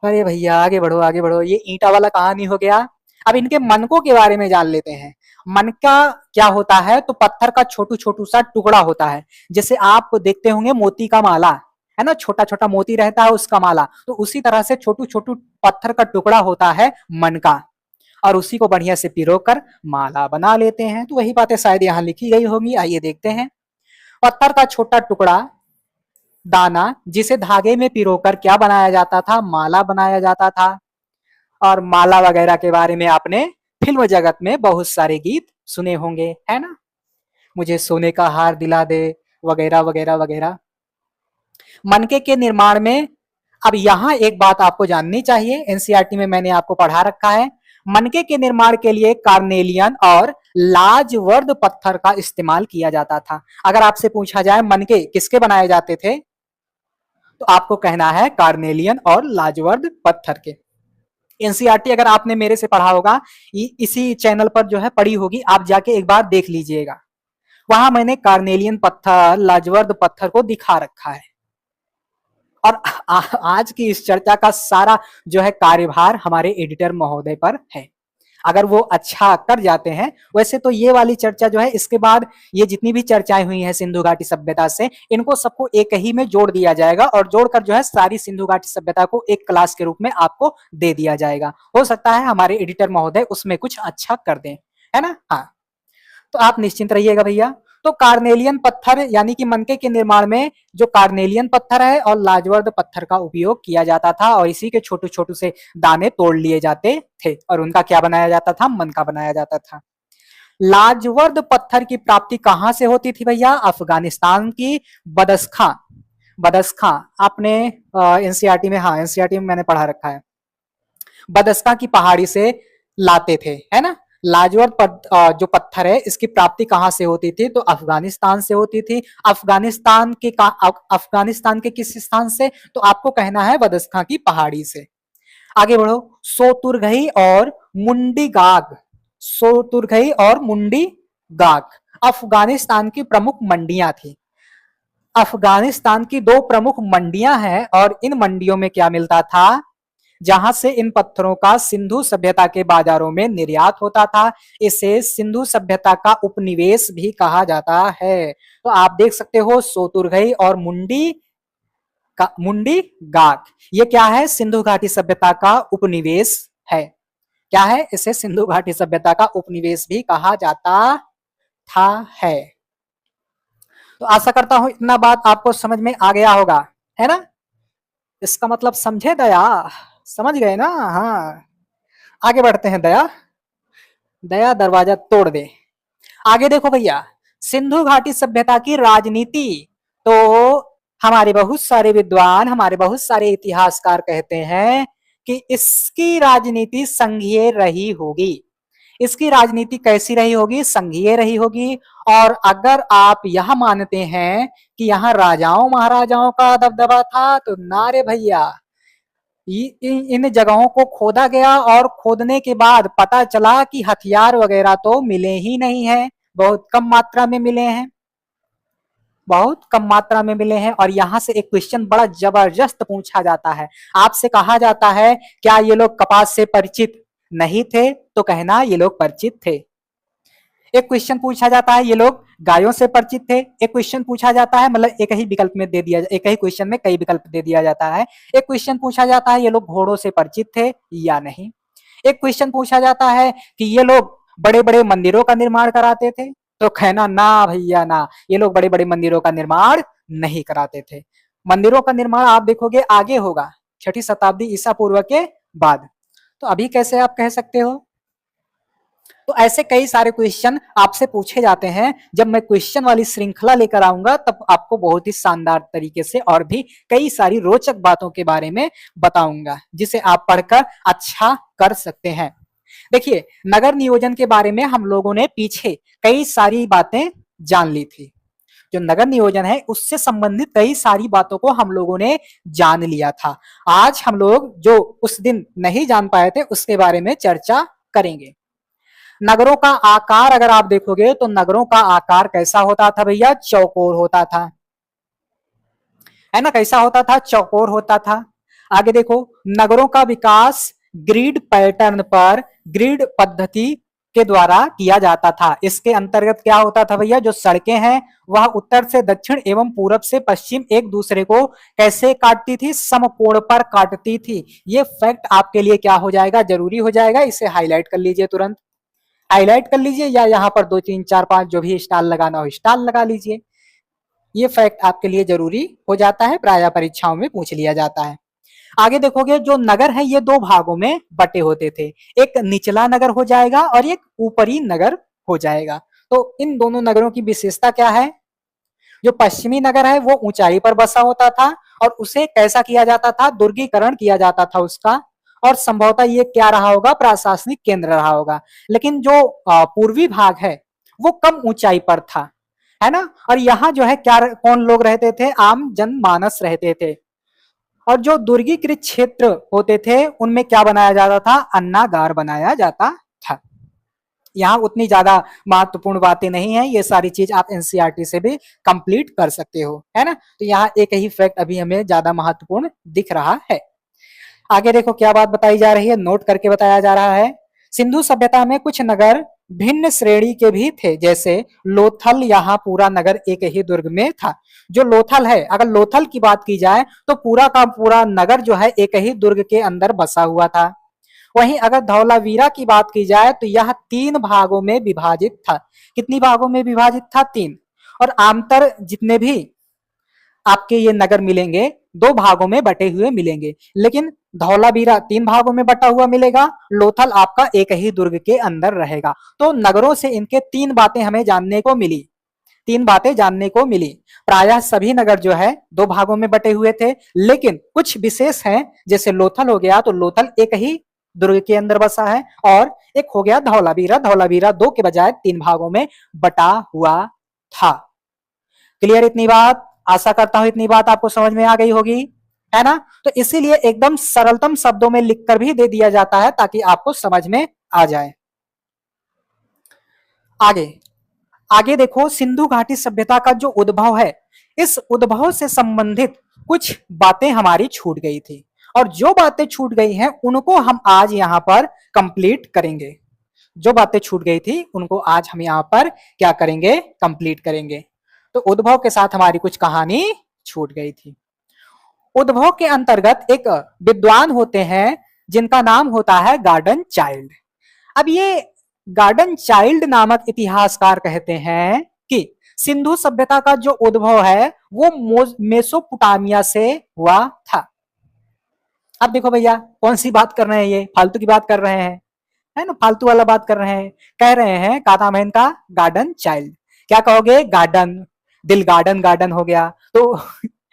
अरे भैया आगे बढ़ो आगे बढ़ो, ये ईंटा वाला कहानी हो गया। अब इनके मनकों के बारे में जान लेते हैं। मनका क्या होता है, तो पत्थर का छोटू छोटू सा टुकड़ा होता है। जैसे आप देखते होंगे मोती का माला, है ना, छोटा छोटा मोती रहता है उसका माला, तो उसी तरह से छोटू छोटू पत्थर का टुकड़ा होता है मनका। और उसी को बढ़िया से पिरो कर माला बना लेते हैं। तो वही बातें शायद यहाँ लिखी गई होंगी, आइए देखते हैं। पत्थर का छोटा टुकड़ा, दाना, जिसे धागे में पिरोकर क्या बनाया जाता था, माला बनाया जाता था। और माला वगैरह के बारे में आपने फिल्म जगत में बहुत सारे गीत सुने होंगे, है ना, मुझे सोने का हार दिला दे, वगैरह वगैरह वगैरह। मनके के निर्माण में, अब यहाँ एक बात आपको जाननी चाहिए, एनसीईआरटी में मैंने आपको पढ़ा रखा है। मनके के निर्माण के लिए कार्नेलियन और लाजवर्द पत्थर का इस्तेमाल किया जाता था। अगर आपसे पूछा जाए मनके किसके बनाए जाते थे, तो आपको कहना है कार्नेलियन और लाजवर्द पत्थर के। एनसीईआरटी अगर आपने मेरे से पढ़ा होगा, इसी चैनल पर जो है पढ़ी होगी, आप जाके एक बार देख लीजिएगा। वहां मैंने कार्नेलियन पत्थर, लाजवर्द पत्थर को दिखा रखा है। और आज की इस चर्चा का सारा जो है कार्यभार हमारे एडिटर महोदय पर है। अगर वो अच्छा कर जाते हैं, वैसे तो ये वाली चर्चा जो है, इसके बाद ये जितनी भी चर्चाएं हुई हैं सिंधु घाटी सभ्यता से, इनको सबको एक ही में जोड़ दिया जाएगा, और जोड़कर जो है सारी सिंधु घाटी सभ्यता को एक क्लास के रूप में आपको दे दिया जाएगा। हो सकता है हमारे एडिटर महोदय उसमें कुछ अच्छा कर दें, है ना। हाँ, तो आप निश्चिंत रहिएगा भैया। तो कार्नेलियन पत्थर यानी कि मनके के निर्माण में जो कार्नेलियन पत्थर है और लाजवर्द पत्थर का उपयोग किया जाता था, और इसी के छोटे छोटे से दाने तोड़ लिए जाते थे और उनका क्या बनाया जाता था, मनका बनाया जाता था। लाजवर्द पत्थर की प्राप्ति कहां से होती थी भैया, अफगानिस्तान की बदस्खां। बदस्खां आपने एनसीईआरटी में, हाँ एनसीईआरटी में मैंने पढ़ा रखा है, बदस्का की पहाड़ी से लाते थे, है ना। लाजवर्द जो पत्थर है इसकी प्राप्ति कहां से होती थी, तो अफगानिस्तान से होती थी। अफगानिस्तान के किस स्थान से, तो आपको कहना है बदस्खा की पहाड़ी से। आगे बढ़ो। सोतुरघई और मुंडी गाग, सोतुरघई और मुंडी गाग अफगानिस्तान की प्रमुख मंडियां थी। अफगानिस्तान की दो प्रमुख मंडियां हैं, और इन मंडियों में क्या मिलता था, जहां से इन पत्थरों का सिंधु सभ्यता के बाजारों में निर्यात होता था। इसे सिंधु सभ्यता का उपनिवेश भी कहा जाता है। तो आप देख सकते हो सोतुरघई और मुंडी गाक, ये क्या है, सिंधु घाटी सभ्यता का उपनिवेश है। क्या है, इसे सिंधु घाटी सभ्यता का उपनिवेश भी कहा जाता था है। तो आशा करता हूं इतना बात आपको समझ में आ गया होगा, है ना। इसका मतलब समझे दया, समझ गए ना। हाँ, आगे बढ़ते हैं। दया, दया दरवाजा तोड़ दे। आगे देखो भैया, सिंधु घाटी सभ्यता की राजनीति, तो हमारे बहुत सारे विद्वान, हमारे बहुत सारे इतिहासकार कहते हैं कि इसकी राजनीति संघीय रही होगी। इसकी राजनीति कैसी रही होगी? संघीय रही होगी। और अगर आप यह मानते हैं कि यहाँ राजाओं महाराजाओं का दबदबा था, तो ना रे भैया, इन जगहों को खोदा गया और खोदने के बाद पता चला कि हथियार वगैरह तो मिले ही नहीं है, बहुत कम मात्रा में मिले हैं, बहुत कम मात्रा में मिले हैं। और यहां से एक क्वेश्चन बड़ा जबरदस्त पूछा जाता है, आपसे कहा जाता है क्या ये लोग कपास से परिचित नहीं थे? तो कहना ये लोग परिचित थे। एक क्वेश्चन पूछा जाता है ये लोग गायों से परिचित थे। एक क्वेश्चन पूछा जाता है, मतलब एक ही विकल्प में दे दिया, एक ही क्वेश्चन में कई विकल्प दे दिया जाता है। एक क्वेश्चन पूछा जाता है ये लोग घोड़ों से परिचित थे या नहीं। एक क्वेश्चन पूछा जाता है कि ये लोग बड़े बड़े मंदिरों का निर्माण कराते थे, तो कहना ना भैया ना, ये लोग बड़े बड़े मंदिरों का निर्माण नहीं कराते थे। मंदिरों का निर्माण आप देखोगे आगे होगा, 6ठी शताब्दी ईसा पूर्व के बाद। तो अभी कैसे आप कह सकते हो? तो ऐसे कई सारे क्वेश्चन आपसे पूछे जाते हैं। जब मैं क्वेश्चन वाली श्रृंखला लेकर आऊंगा तब आपको बहुत ही शानदार तरीके से और भी कई सारी रोचक बातों के बारे में बताऊंगा, जिसे आप पढ़कर अच्छा कर सकते हैं। देखिए, नगर नियोजन के बारे में हम लोगों ने पीछे कई सारी बातें जान ली थी। जो नगर नियोजन है उससे संबंधित कई सारी बातों को हम लोगों ने जान लिया था। आज हम लोग जो उस दिन नहीं जान पाए थे उसके बारे में चर्चा करेंगे। नगरों का आकार अगर आप देखोगे तो नगरों का आकार कैसा होता था भैया? चौकोर होता था, है ना? कैसा होता था? चौकोर होता था। आगे देखो, नगरों का विकास ग्रिड पैटर्न पर, ग्रिड पद्धति के द्वारा किया जाता था। इसके अंतर्गत क्या होता था भैया? जो सड़कें हैं वह उत्तर से दक्षिण एवं पूरब से पश्चिम एक दूसरे को कैसे काटती थी? समकोण पर काटती थी। ये फैक्ट आपके लिए क्या हो जाएगा? जरूरी हो जाएगा। इसे हाईलाइट कर लीजिए, तुरंत हाईलाइट कर लीजिए, या यहाँ पर 2 3 4 5 जो भी स्टार लगाना हो स्टार लगा लीजिए। ये फैक्ट आपके लिए जरूरी हो जाता है, प्रायः परीक्षाओं में पूछ लिया जाता है। आगे देखोगे, जो नगर है ये 2 भागों में बटे होते थे। एक निचला नगर हो जाएगा और एक ऊपरी नगर हो जाएगा। तो इन दोनों नगरों की विशेषता क्या है? जो पश्चिमी नगर है वो ऊंचाई पर बसा होता था और उसे कैसा किया जाता था? दुर्गीकरण किया जाता था उसका, और संभवतः ये क्या रहा होगा? प्रशासनिक केंद्र रहा होगा। लेकिन जो पूर्वी भाग है वो कम ऊंचाई पर था, है ना? और यहाँ जो है क्या, कौन लोग रहते थे? आम जनमानस रहते थे। और जो दुर्गीकृत क्षेत्र होते थे उनमें क्या बनाया जाता था? अन्नागार बनाया जाता था। यहाँ उतनी ज्यादा महत्वपूर्ण बातें नहीं है, ये सारी चीज आप एनसीईआरटी से भी कंप्लीट कर सकते हो, है ना? तो यहाँ एक ही फैक्ट अभी हमें ज्यादा महत्वपूर्ण दिख रहा है। आगे देखो क्या बात बताई जा रही है, नोट करके बताया जा रहा है। सिंधु सभ्यता में कुछ नगर भिन्न श्रेणी के भी थे, जैसे लोथल। यहाँ पूरा नगर एक ही दुर्ग में था। जो लोथल है, अगर लोथल की बात की जाए तो पूरा का पूरा नगर जो है एक ही दुर्ग के अंदर बसा हुआ था। वहीं अगर धौलावीरा की बात की जाए तो यह 3 भागों में विभाजित था। कितनी भागों में विभाजित था? 3। और आमतर जितने भी आपके ये नगर मिलेंगे 2 भागों में बटे हुए मिलेंगे, लेकिन धौलावीरा 3 भागों में बटा हुआ मिलेगा, लोथल आपका एक ही दुर्ग के अंदर रहेगा। तो नगरों से इनके 3 बातें हमें जानने को मिली, 3 बातें जानने को मिली। प्रायः सभी नगर जो है 2 भागों में बटे हुए थे, लेकिन कुछ विशेष हैं, जैसे लोथल हो गया तो लोथल एक ही दुर्ग के अंदर बसा है, और एक हो गया धौलावीरा, धौलावीरा 2 के बजाय 3 भागों में बटा हुआ था। क्लियर इतनी बात? आशा करता हूं इतनी बात आपको समझ में आ गई होगी, है ना? तो इसीलिए एकदम सरलतम शब्दों में लिखकर भी दे दिया जाता है ताकि आपको समझ में आ जाए। आगे आगे देखो, सिंधु घाटी सभ्यता का जो उद्भव है, इस उद्भव से संबंधित कुछ बातें हमारी छूट गई थी, और जो बातें छूट गई हैं उनको हम आज यहां पर कंप्लीट करेंगे। जो बातें छूट गई थी उनको आज हम यहां पर क्या करेंगे? कंप्लीट करेंगे। तो उद्भव के साथ हमारी कुछ कहानी छूट गई थी। उद्भव के अंतर्गत एक विद्वान होते हैं जिनका नाम होता है गार्डन चाइल्ड। अब ये गार्डन चाइल्ड नामक इतिहासकार कहते हैं कि सिंधु सभ्यता का जो उद्भव है वो मेसोपोटामिया से हुआ था। अब देखो भैया, कौन सी बात कर रहे हैं? ये फालतू की बात कर रहे हैं, है ना? फालतू वाला बात कर रहे हैं। कह रहे हैं का नाम है इनका? Garden child. क्या कहोगे? गार्डन, दिल गार्डन गार्डन हो गया तो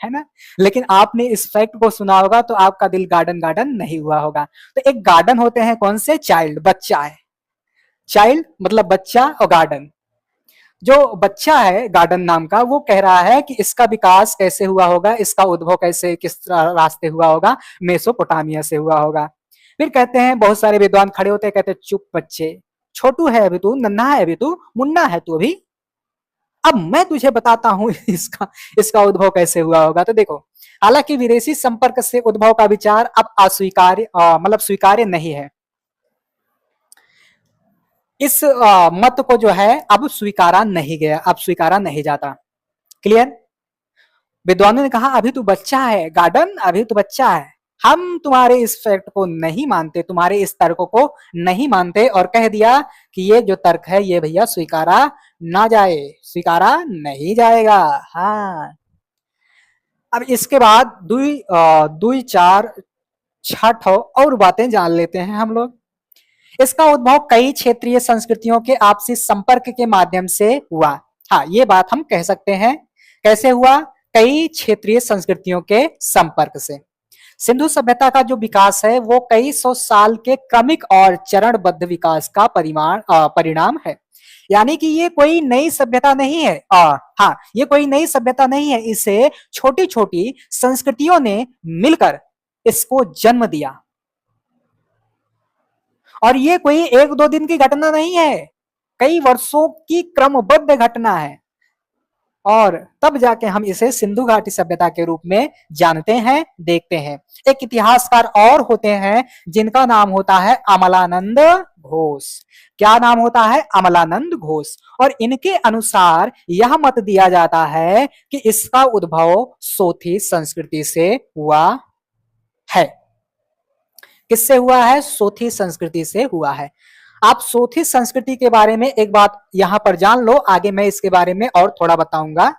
है ना? लेकिन आपने इस फैक्ट को सुना होगा तो आपका दिल गार्डन गार्डन नहीं हुआ होगा। तो एक गार्डन होते हैं कौन से? चाइल्ड, बच्चा है। चाइल्ड मतलब बच्चा, और गार्डन, जो बच्चा है गार्डन नाम का, वो कह रहा है कि इसका विकास कैसे हुआ होगा, इसका उद्भव कैसे किस रास्ते हुआ होगा, मेसोपोटामिया से हुआ होगा। फिर कहते हैं, बहुत सारे विद्वान खड़े होते हैं, कहते हैं चुप बच्चे, छोटू है अभी तू, नन्हा है अभी तू, मुन्ना है तू अभी, अब मैं तुझे बताता हूं इसका इसका उद्भव कैसे हुआ होगा। तो देखो, हालांकि विदेशी संपर्क से उद्भव का विचार अब अस्वीकार्य मतलब स्वीकार्य नहीं है, इस मत को जो है अब स्वीकारा नहीं गया, अब स्वीकारा नहीं जाता। क्लियर? विद्वानों ने कहा अभी तू बच्चा है गार्डन, अभी तू बच्चा है, हम तुम्हारे इस फैक्ट को नहीं मानते, तुम्हारे इस तर्क को नहीं मानते, और कह दिया कि ये जो तर्क है ये भैया स्वीकारा ना जाए, स्वीकारा नहीं जाएगा। हाँ, अब इसके बाद दुई दुई चार छठ और बातें जान लेते हैं हम लोग। इसका उद्भव कई क्षेत्रीय संस्कृतियों के आपसी संपर्क के माध्यम से हुआ। हाँ, ये बात हम कह सकते हैं। कैसे हुआ? कई क्षेत्रीय संस्कृतियों के संपर्क से। सिंधु सभ्यता का जो विकास है वो कई सौ साल के क्रमिक और चरणबद्ध विकास का परिणाम है। यानी कि ये कोई नई सभ्यता नहीं है। हाँ, ये कोई नई सभ्यता नहीं है, इसे छोटी छोटी संस्कृतियों ने मिलकर इसको जन्म दिया, और ये कोई एक दो दिन की घटना नहीं है, कई वर्षों की क्रमबद्ध घटना है, और तब जाके हम इसे सिंधु घाटी सभ्यता के रूप में जानते हैं, देखते हैं। एक इतिहासकार और होते हैं जिनका नाम होता है अमलानंद घोष। क्या नाम होता है? अमलानंद घोष। और इनके अनुसार यह मत दिया जाता है कि इसका उद्भव सोथी संस्कृति से हुआ है। किससे हुआ है? सोथी संस्कृति से हुआ है। आप सोथी संस्कृति के बारे में एक बात यहां पर जान लो, आगे मैं इसके बारे में और थोड़ा बताऊंगा।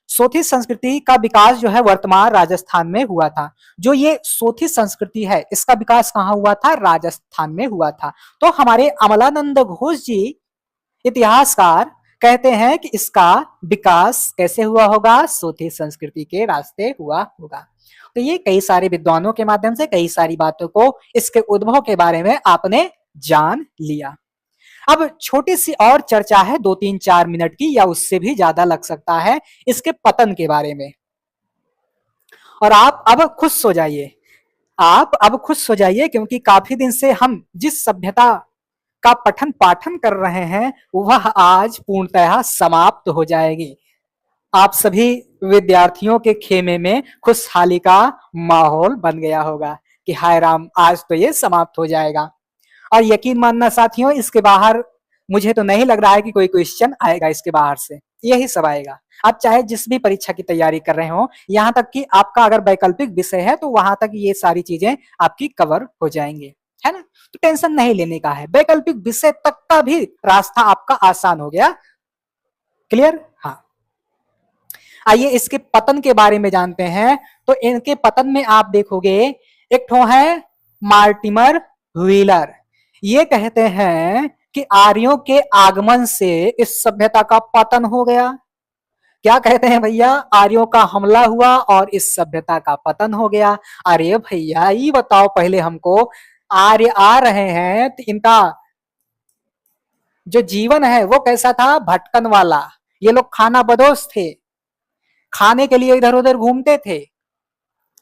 सोथी संस्कृति का विकास जो है वर्तमान राजस्थान में हुआ था। जो ये सोथी संस्कृति है इसका विकास कहां हुआ था? राजस्थान में हुआ था। तो हमारे अमलानंद घोष जी इतिहासकार कहते हैं कि इसका विकास कैसे हुआ होगा? सोथी संस्कृति के रास्ते हुआ होगा। तो ये कई सारे विद्वानों के माध्यम से कई सारी बातों को, इसके उद्भव के बारे में आपने जान लिया। अब छोटी सी और चर्चा है, 2-3-4 मिनट की, या उससे भी ज्यादा लग सकता है, इसके पतन के बारे में। और आप अब खुश हो जाइए, आप अब खुश हो जाइए, क्योंकि काफी दिन से हम जिस सभ्यता का पठन पाठन कर रहे हैं वह आज पूर्णतः समाप्त हो जाएगी। आप सभी विद्यार्थियों के खेमे में खुशहाली का माहौल बन गया होगा कि हाय राम, आज तो ये समाप्त हो जाएगा। और यकीन मानना साथियों, इसके बाहर मुझे तो नहीं लग रहा है कि कोई क्वेश्चन आएगा इसके बाहर से, यही सब आएगा। आप चाहे जिस भी परीक्षा की तैयारी कर रहे हो, यहाँ तक कि आपका अगर वैकल्पिक विषय है तो वहां तक ये सारी चीजें आपकी कवर हो जाएंगे, है ना? तो टेंशन नहीं लेने का है, वैकल्पिक विषय तक का भी रास्ता आपका आसान हो गया। क्लियर? हाँ, आइए इसके पतन के बारे में जानते हैं। तो इनके पतन में आप देखोगे, एक ठो है मार्टिमर व्हीलर। ये कहते हैं कि आर्यों के आगमन से इस सभ्यता का पतन हो गया। क्या कहते हैं भैया? आर्यों का हमला हुआ और इस सभ्यता का पतन हो गया। अरे भैया ये बताओ पहले हमको, आर्य आ रहे हैं तो इनका जो जीवन है वो कैसा था? भटकन वाला। ये लोग खाना बदोश थे, खाने के लिए इधर उधर घूमते थे,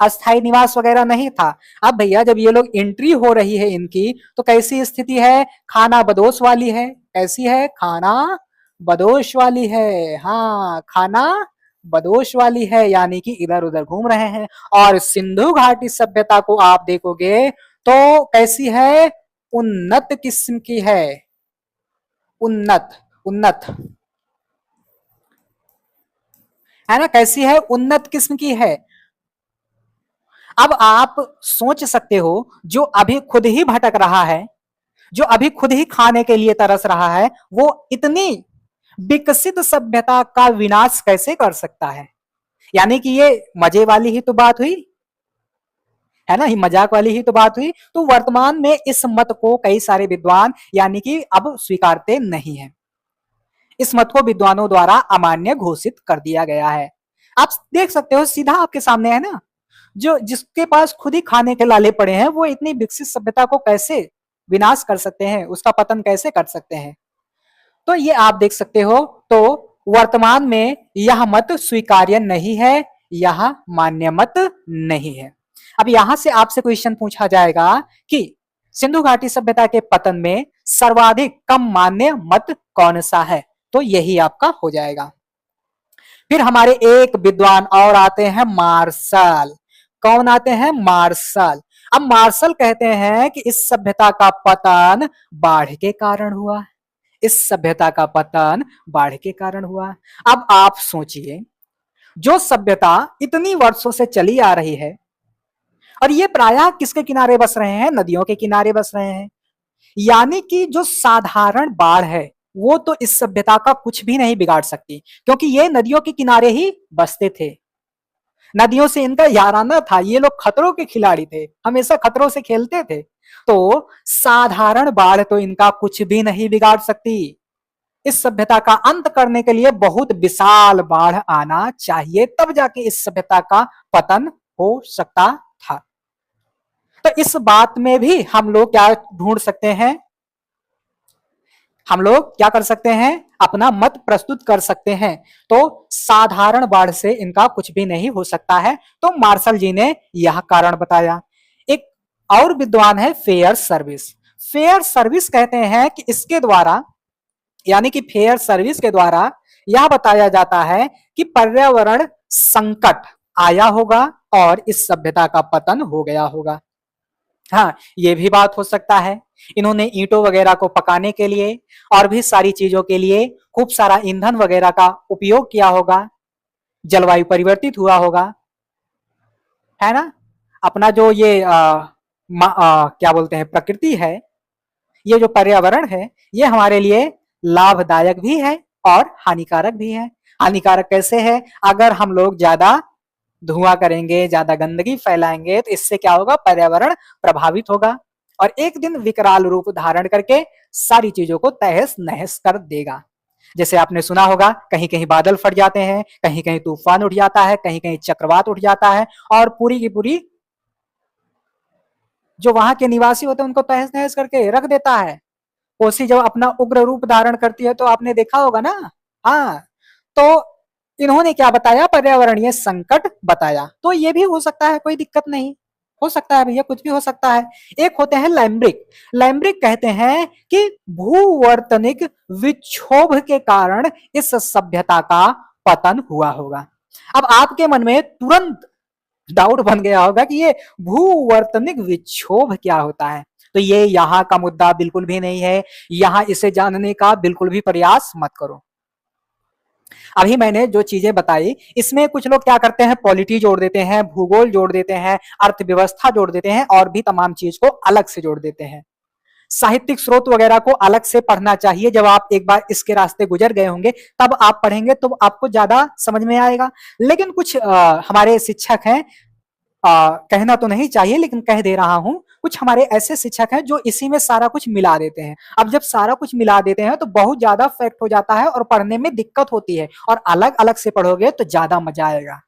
अस्थायी निवास वगैरह नहीं था। अब भैया जब ये लोग एंट्री हो रही है इनकी, तो कैसी स्थिति है? खाना बदोश वाली है। कैसी है? खाना बदोश वाली है। हाँ, खाना बदोश वाली है, यानी कि इधर उधर घूम रहे हैं। और सिंधु घाटी सभ्यता को आप देखोगे तो कैसी है? उन्नत किस्म की है। उन्नत, उन्नत है ना? कैसी है? उन्नत किस्म की है। अब आप सोच सकते हो, जो अभी खुद ही भटक रहा है, जो अभी खुद ही खाने के लिए तरस रहा है, वो इतनी विकसित सभ्यता का विनाश कैसे कर सकता है? यानी कि ये मजे वाली ही तो बात हुई, है ना? ही मजाक वाली ही तो बात हुई। तो वर्तमान में इस मत को कई सारे विद्वान यानी कि अब स्वीकारते नहीं है। इस मत को विद्वानों द्वारा अमान्य घोषित कर दिया गया है। आप देख सकते हो, सीधा आपके सामने है ना, जो जिसके पास खुद ही खाने के लाले पड़े हैं वो इतनी विकसित सभ्यता को कैसे विनाश कर सकते हैं, उसका पतन कैसे कर सकते हैं। तो ये आप देख सकते हो। तो वर्तमान में यह मत स्वीकार्य नहीं है, यह मान्य मत नहीं है। अब यहां से आपसे क्वेश्चन पूछा जाएगा कि सिंधु घाटी सभ्यता के पतन में सर्वाधिक कम मान्य मत कौन सा है, तो यही आपका हो जाएगा। फिर हमारे एक विद्वान और आते हैं, मार्शल। कौन आते हैं? मार्शल। अब मार्शल कहते हैं कि इस सभ्यता का पतन बाढ़ के कारण हुआ। इस सभ्यता का पतन बाढ़ के कारण हुआ। अब आप सोचिए, जो सभ्यता इतनी वर्षों से चली आ रही है, और ये प्रायः किसके किनारे बस रहे हैं? नदियों के किनारे बस रहे हैं। यानी कि जो साधारण बाढ़ है वो तो इस सभ्यता का कुछ भी नहीं बिगाड़ सकती, क्योंकि ये नदियों के किनारे ही बसते थे। नदियों से इनका याराना था, ये लोग खतरों के खिलाड़ी थे, हमेशा खतरों से खेलते थे। तो साधारण बाढ़ तो इनका कुछ भी नहीं बिगाड़ सकती। इस सभ्यता का अंत करने के लिए बहुत विशाल बाढ़ आना चाहिए, तब जाके इस सभ्यता का पतन हो सकता था। तो इस बात में भी हम लोग क्या ढूंढ सकते हैं? हम लोग क्या कर सकते हैं? अपना मत प्रस्तुत कर सकते हैं। तो साधारण बाढ़ से इनका कुछ भी नहीं हो सकता है, तो मार्शल जी ने यह कारण बताया। एक और विद्वान है, फेयर सर्विस। फेयर सर्विस कहते हैं कि इसके द्वारा, यानी कि फेयर सर्विस के द्वारा यह बताया जाता है कि पर्यावरण संकट आया होगा और इस सभ्यता का पतन हो गया होगा। हाँ, ये भी बात हो सकता है। इन्होंने ईंटों वगैरह को पकाने के लिए और भी सारी चीजों के लिए खूब सारा ईंधन वगैरह का उपयोग किया होगा, जलवायु परिवर्तित हुआ होगा, है ना। अपना जो ये क्या बोलते हैं, प्रकृति है, ये जो पर्यावरण है, ये हमारे लिए लाभदायक भी है और हानिकारक भी है। हानिकारक कैसे है? अगर हम लोग ज्यादा धुआं करेंगे, ज्यादा गंदगी फैलाएंगे, तो इससे क्या होगा? पर्यावरण प्रभावित होगा और एक दिन विकराल रूप धारण करके सारी चीजों को तहस नहस कर देगा। जैसे आपने सुना होगा, कहीं कहीं बादल फट जाते हैं, कहीं कहीं तूफान उठ जाता है, कहीं कहीं चक्रवात उठ जाता है और पूरी की पूरी जो वहां के निवासी होते हैं उनको तहस नहस करके रख देता है। कोसी जब अपना उग्र रूप धारण करती है तो आपने देखा होगा ना। हाँ, तो इन्होंने क्या बताया? पर्यावरणीय संकट बताया। तो ये भी हो सकता है, कोई दिक्कत नहीं, हो सकता है भैया, कुछ भी हो सकता है। एक होते हैं लैम्ब्रिक। लैम्ब्रिक कहते हैं कि भूवर्तनिक विक्षोभ के कारण इस सभ्यता का पतन हुआ होगा। अब आपके मन में तुरंत डाउट बन गया होगा कि ये भूवर्तनिक विक्षोभ क्या होता है। तो ये यहाँ का मुद्दा बिल्कुल भी नहीं है, यहाँ इसे जानने का बिल्कुल भी प्रयास मत करो। अभी मैंने जो चीजें बताई, इसमें कुछ लोग क्या करते हैं? पॉलिटी जोड़ देते हैं, भूगोल जोड़ देते हैं, अर्थव्यवस्था जोड़ देते हैं और भी तमाम चीज को अलग से जोड़ देते हैं। साहित्यिक स्रोत वगैरह को अलग से पढ़ना चाहिए। जब आप एक बार इसके रास्ते गुजर गए होंगे तब आप पढ़ेंगे तो आपको ज्यादा समझ में आएगा। लेकिन कुछ हमारे शिक्षक हैं, कहना तो नहीं चाहिए लेकिन कह दे रहा हूं, कुछ हमारे ऐसे शिक्षक हैं जो इसी में सारा कुछ मिला देते हैं। अब जब सारा कुछ मिला देते हैं तो बहुत ज्यादा फैक्ट हो जाता है और पढ़ने में दिक्कत होती है, और अलग अलग से पढ़ोगे तो ज्यादा मजा आएगा।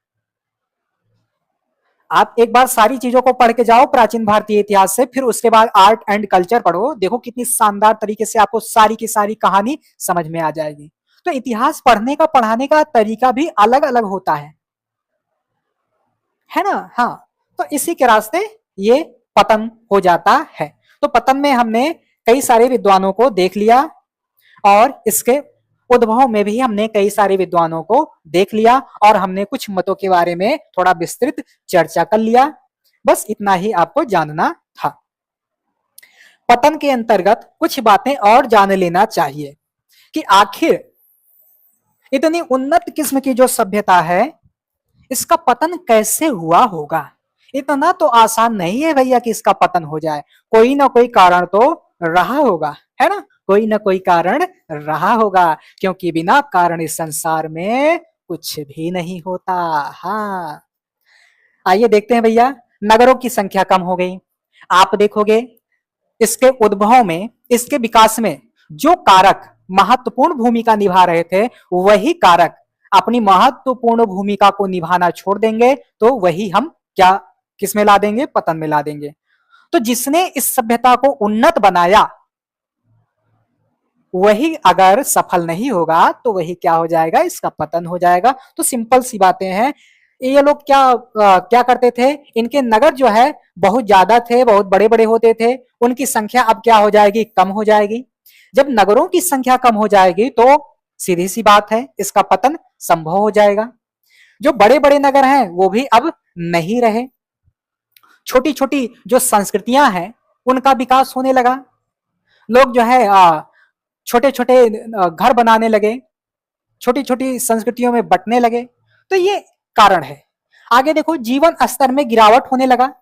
आप एक बार सारी चीजों को पढ़ के जाओ प्राचीन भारतीय इतिहास से, फिर उसके बाद आर्ट एंड कल्चर पढ़ो, देखो कितनी शानदार तरीके से आपको सारी की सारी कहानी समझ में आ जाएगी। तो इतिहास पढ़ने का, पढ़ाने का तरीका भी अलग अलग होता है ना। हाँ, तो इसी के रास्ते ये पतन हो जाता है। तो पतन में हमने कई सारे विद्वानों को देख लिया और इसके उद्भव में भी हमने कई सारे विद्वानों को देख लिया और हमने कुछ मतों के बारे में थोड़ा विस्तृत चर्चा कर लिया। बस इतना ही आपको जानना था। पतन के अंतर्गत कुछ बातें और जान लेना चाहिए कि आखिर इतनी उन्नत किस्म की जो सभ्यता है, इसका पतन कैसे हुआ होगा। इतना तो आसान नहीं है भैया कि इसका पतन हो जाए, कोई ना कोई कारण तो रहा होगा, है ना। कोई ना कोई कारण रहा होगा, क्योंकि बिना कारण इस संसार में कुछ भी नहीं होता। हाँ, आइए देखते हैं भैया। नगरों की संख्या कम हो गई। आप देखोगे इसके उद्भव में, इसके विकास में जो कारक महत्वपूर्ण भूमिका निभा रहे थे, वही कारक अपनी महत्वपूर्ण भूमिका को निभाना छोड़ देंगे तो वही हम क्या किस में ला देंगे? पतन में ला देंगे। तो जिसने इस सभ्यता को उन्नत बनाया वही अगर सफल नहीं होगा तो वही क्या हो जाएगा, इसका पतन हो जाएगा। तो सिंपल सी बातें हैं। ये लोग क्या करते थे, इनके नगर जो है बहुत ज्यादा थे, बहुत बड़े बड़े होते थे, उनकी संख्या अब क्या हो जाएगी, कम हो जाएगी। जब नगरों की संख्या कम हो जाएगी तो सीधी सी बात है इसका पतन संभव हो जाएगा। जो बड़े बड़े नगर हैं वो भी अब नहीं रहे, छोटी छोटी जो संस्कृतियां हैं उनका विकास होने लगा, लोग जो है छोटे छोटे घर बनाने लगे, छोटी छोटी संस्कृतियों में बंटने लगे। तो ये कारण है। आगे देखो, जीवन स्तर में गिरावट होने लगा,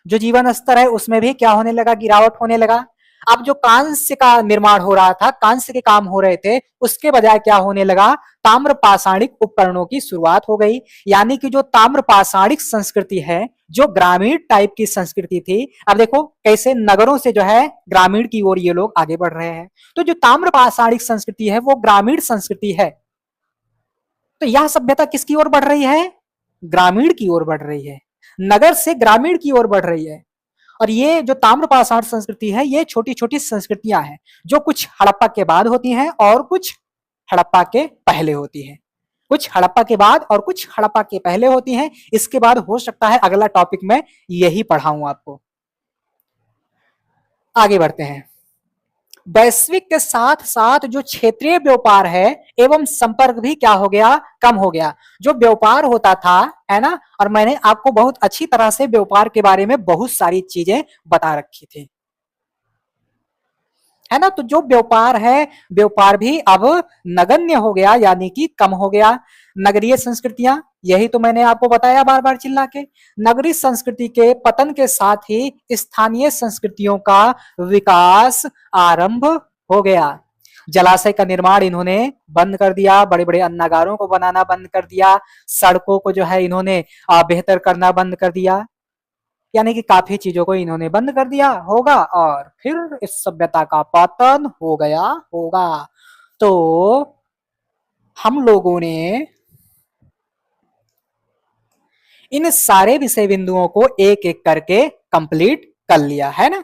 जो जीवन स्तर है उसमें भी क्या होने लगा, गिरावट होने लगा। अब जो कांस्य का निर्माण हो रहा था, कांस्य के काम हो रहे थे, उसके बजाय क्या होने लगा, ताम्र पाषाणिक उपकरणों की शुरुआत हो गई। यानी कि जो ताम्र पाषाणिक संस्कृति है, जो ग्रामीण टाइप की संस्कृति थी, अब देखो कैसे नगरों से जो है ग्रामीण की ओर ये लोग आगे बढ़ रहे हैं। तो जो ताम्र पाषाणिक संस्कृति है वो ग्रामीण संस्कृति है। तो यह सभ्यता किसकी ओर बढ़ रही है, ग्रामीण की ओर बढ़ रही है, नगर से ग्रामीण की ओर बढ़ रही है। और ये जो ताम्रपाषाण संस्कृति है ये छोटी छोटी संस्कृतियां हैं, जो कुछ हड़प्पा के बाद होती हैं और कुछ हड़प्पा के पहले होती हैं, कुछ हड़प्पा के बाद और कुछ हड़प्पा के पहले होती हैं। इसके बाद हो सकता है अगला टॉपिक में यही पढ़ाऊं आपको। आगे बढ़ते हैं। वैश्विक के साथ साथ जो क्षेत्रीय व्यापार है एवं संपर्क भी क्या हो गया, कम हो गया। जो व्यापार होता था, है ना, और मैंने आपको बहुत अच्छी तरह से व्यापार के बारे में बहुत सारी चीजें बता रखी थी, है ना। तो जो व्यापार है, व्यापार भी अब नगण्य हो गया, यानी कि कम हो गया। नगरीय संस्कृतियां, यही तो मैंने आपको बताया बार बार चिल्ला के। नगरीय संस्कृति के पतन के साथ ही स्थानीय संस्कृतियों का विकास आरंभ हो गया। जलाशय का निर्माण इन्होंने बंद कर दिया, बड़े बड़े अन्नागारों को बनाना बंद कर दिया, सड़कों को जो है इन्होंने बेहतर करना बंद कर दिया, यानी कि काफी चीजों को इन्होंने बंद कर दिया होगा और फिर इस सभ्यता का पतन हो गया होगा। तो हम लोगों ने इन सारे विषय बिंदुओं को एक एक करके कंप्लीट कर लिया, है ना।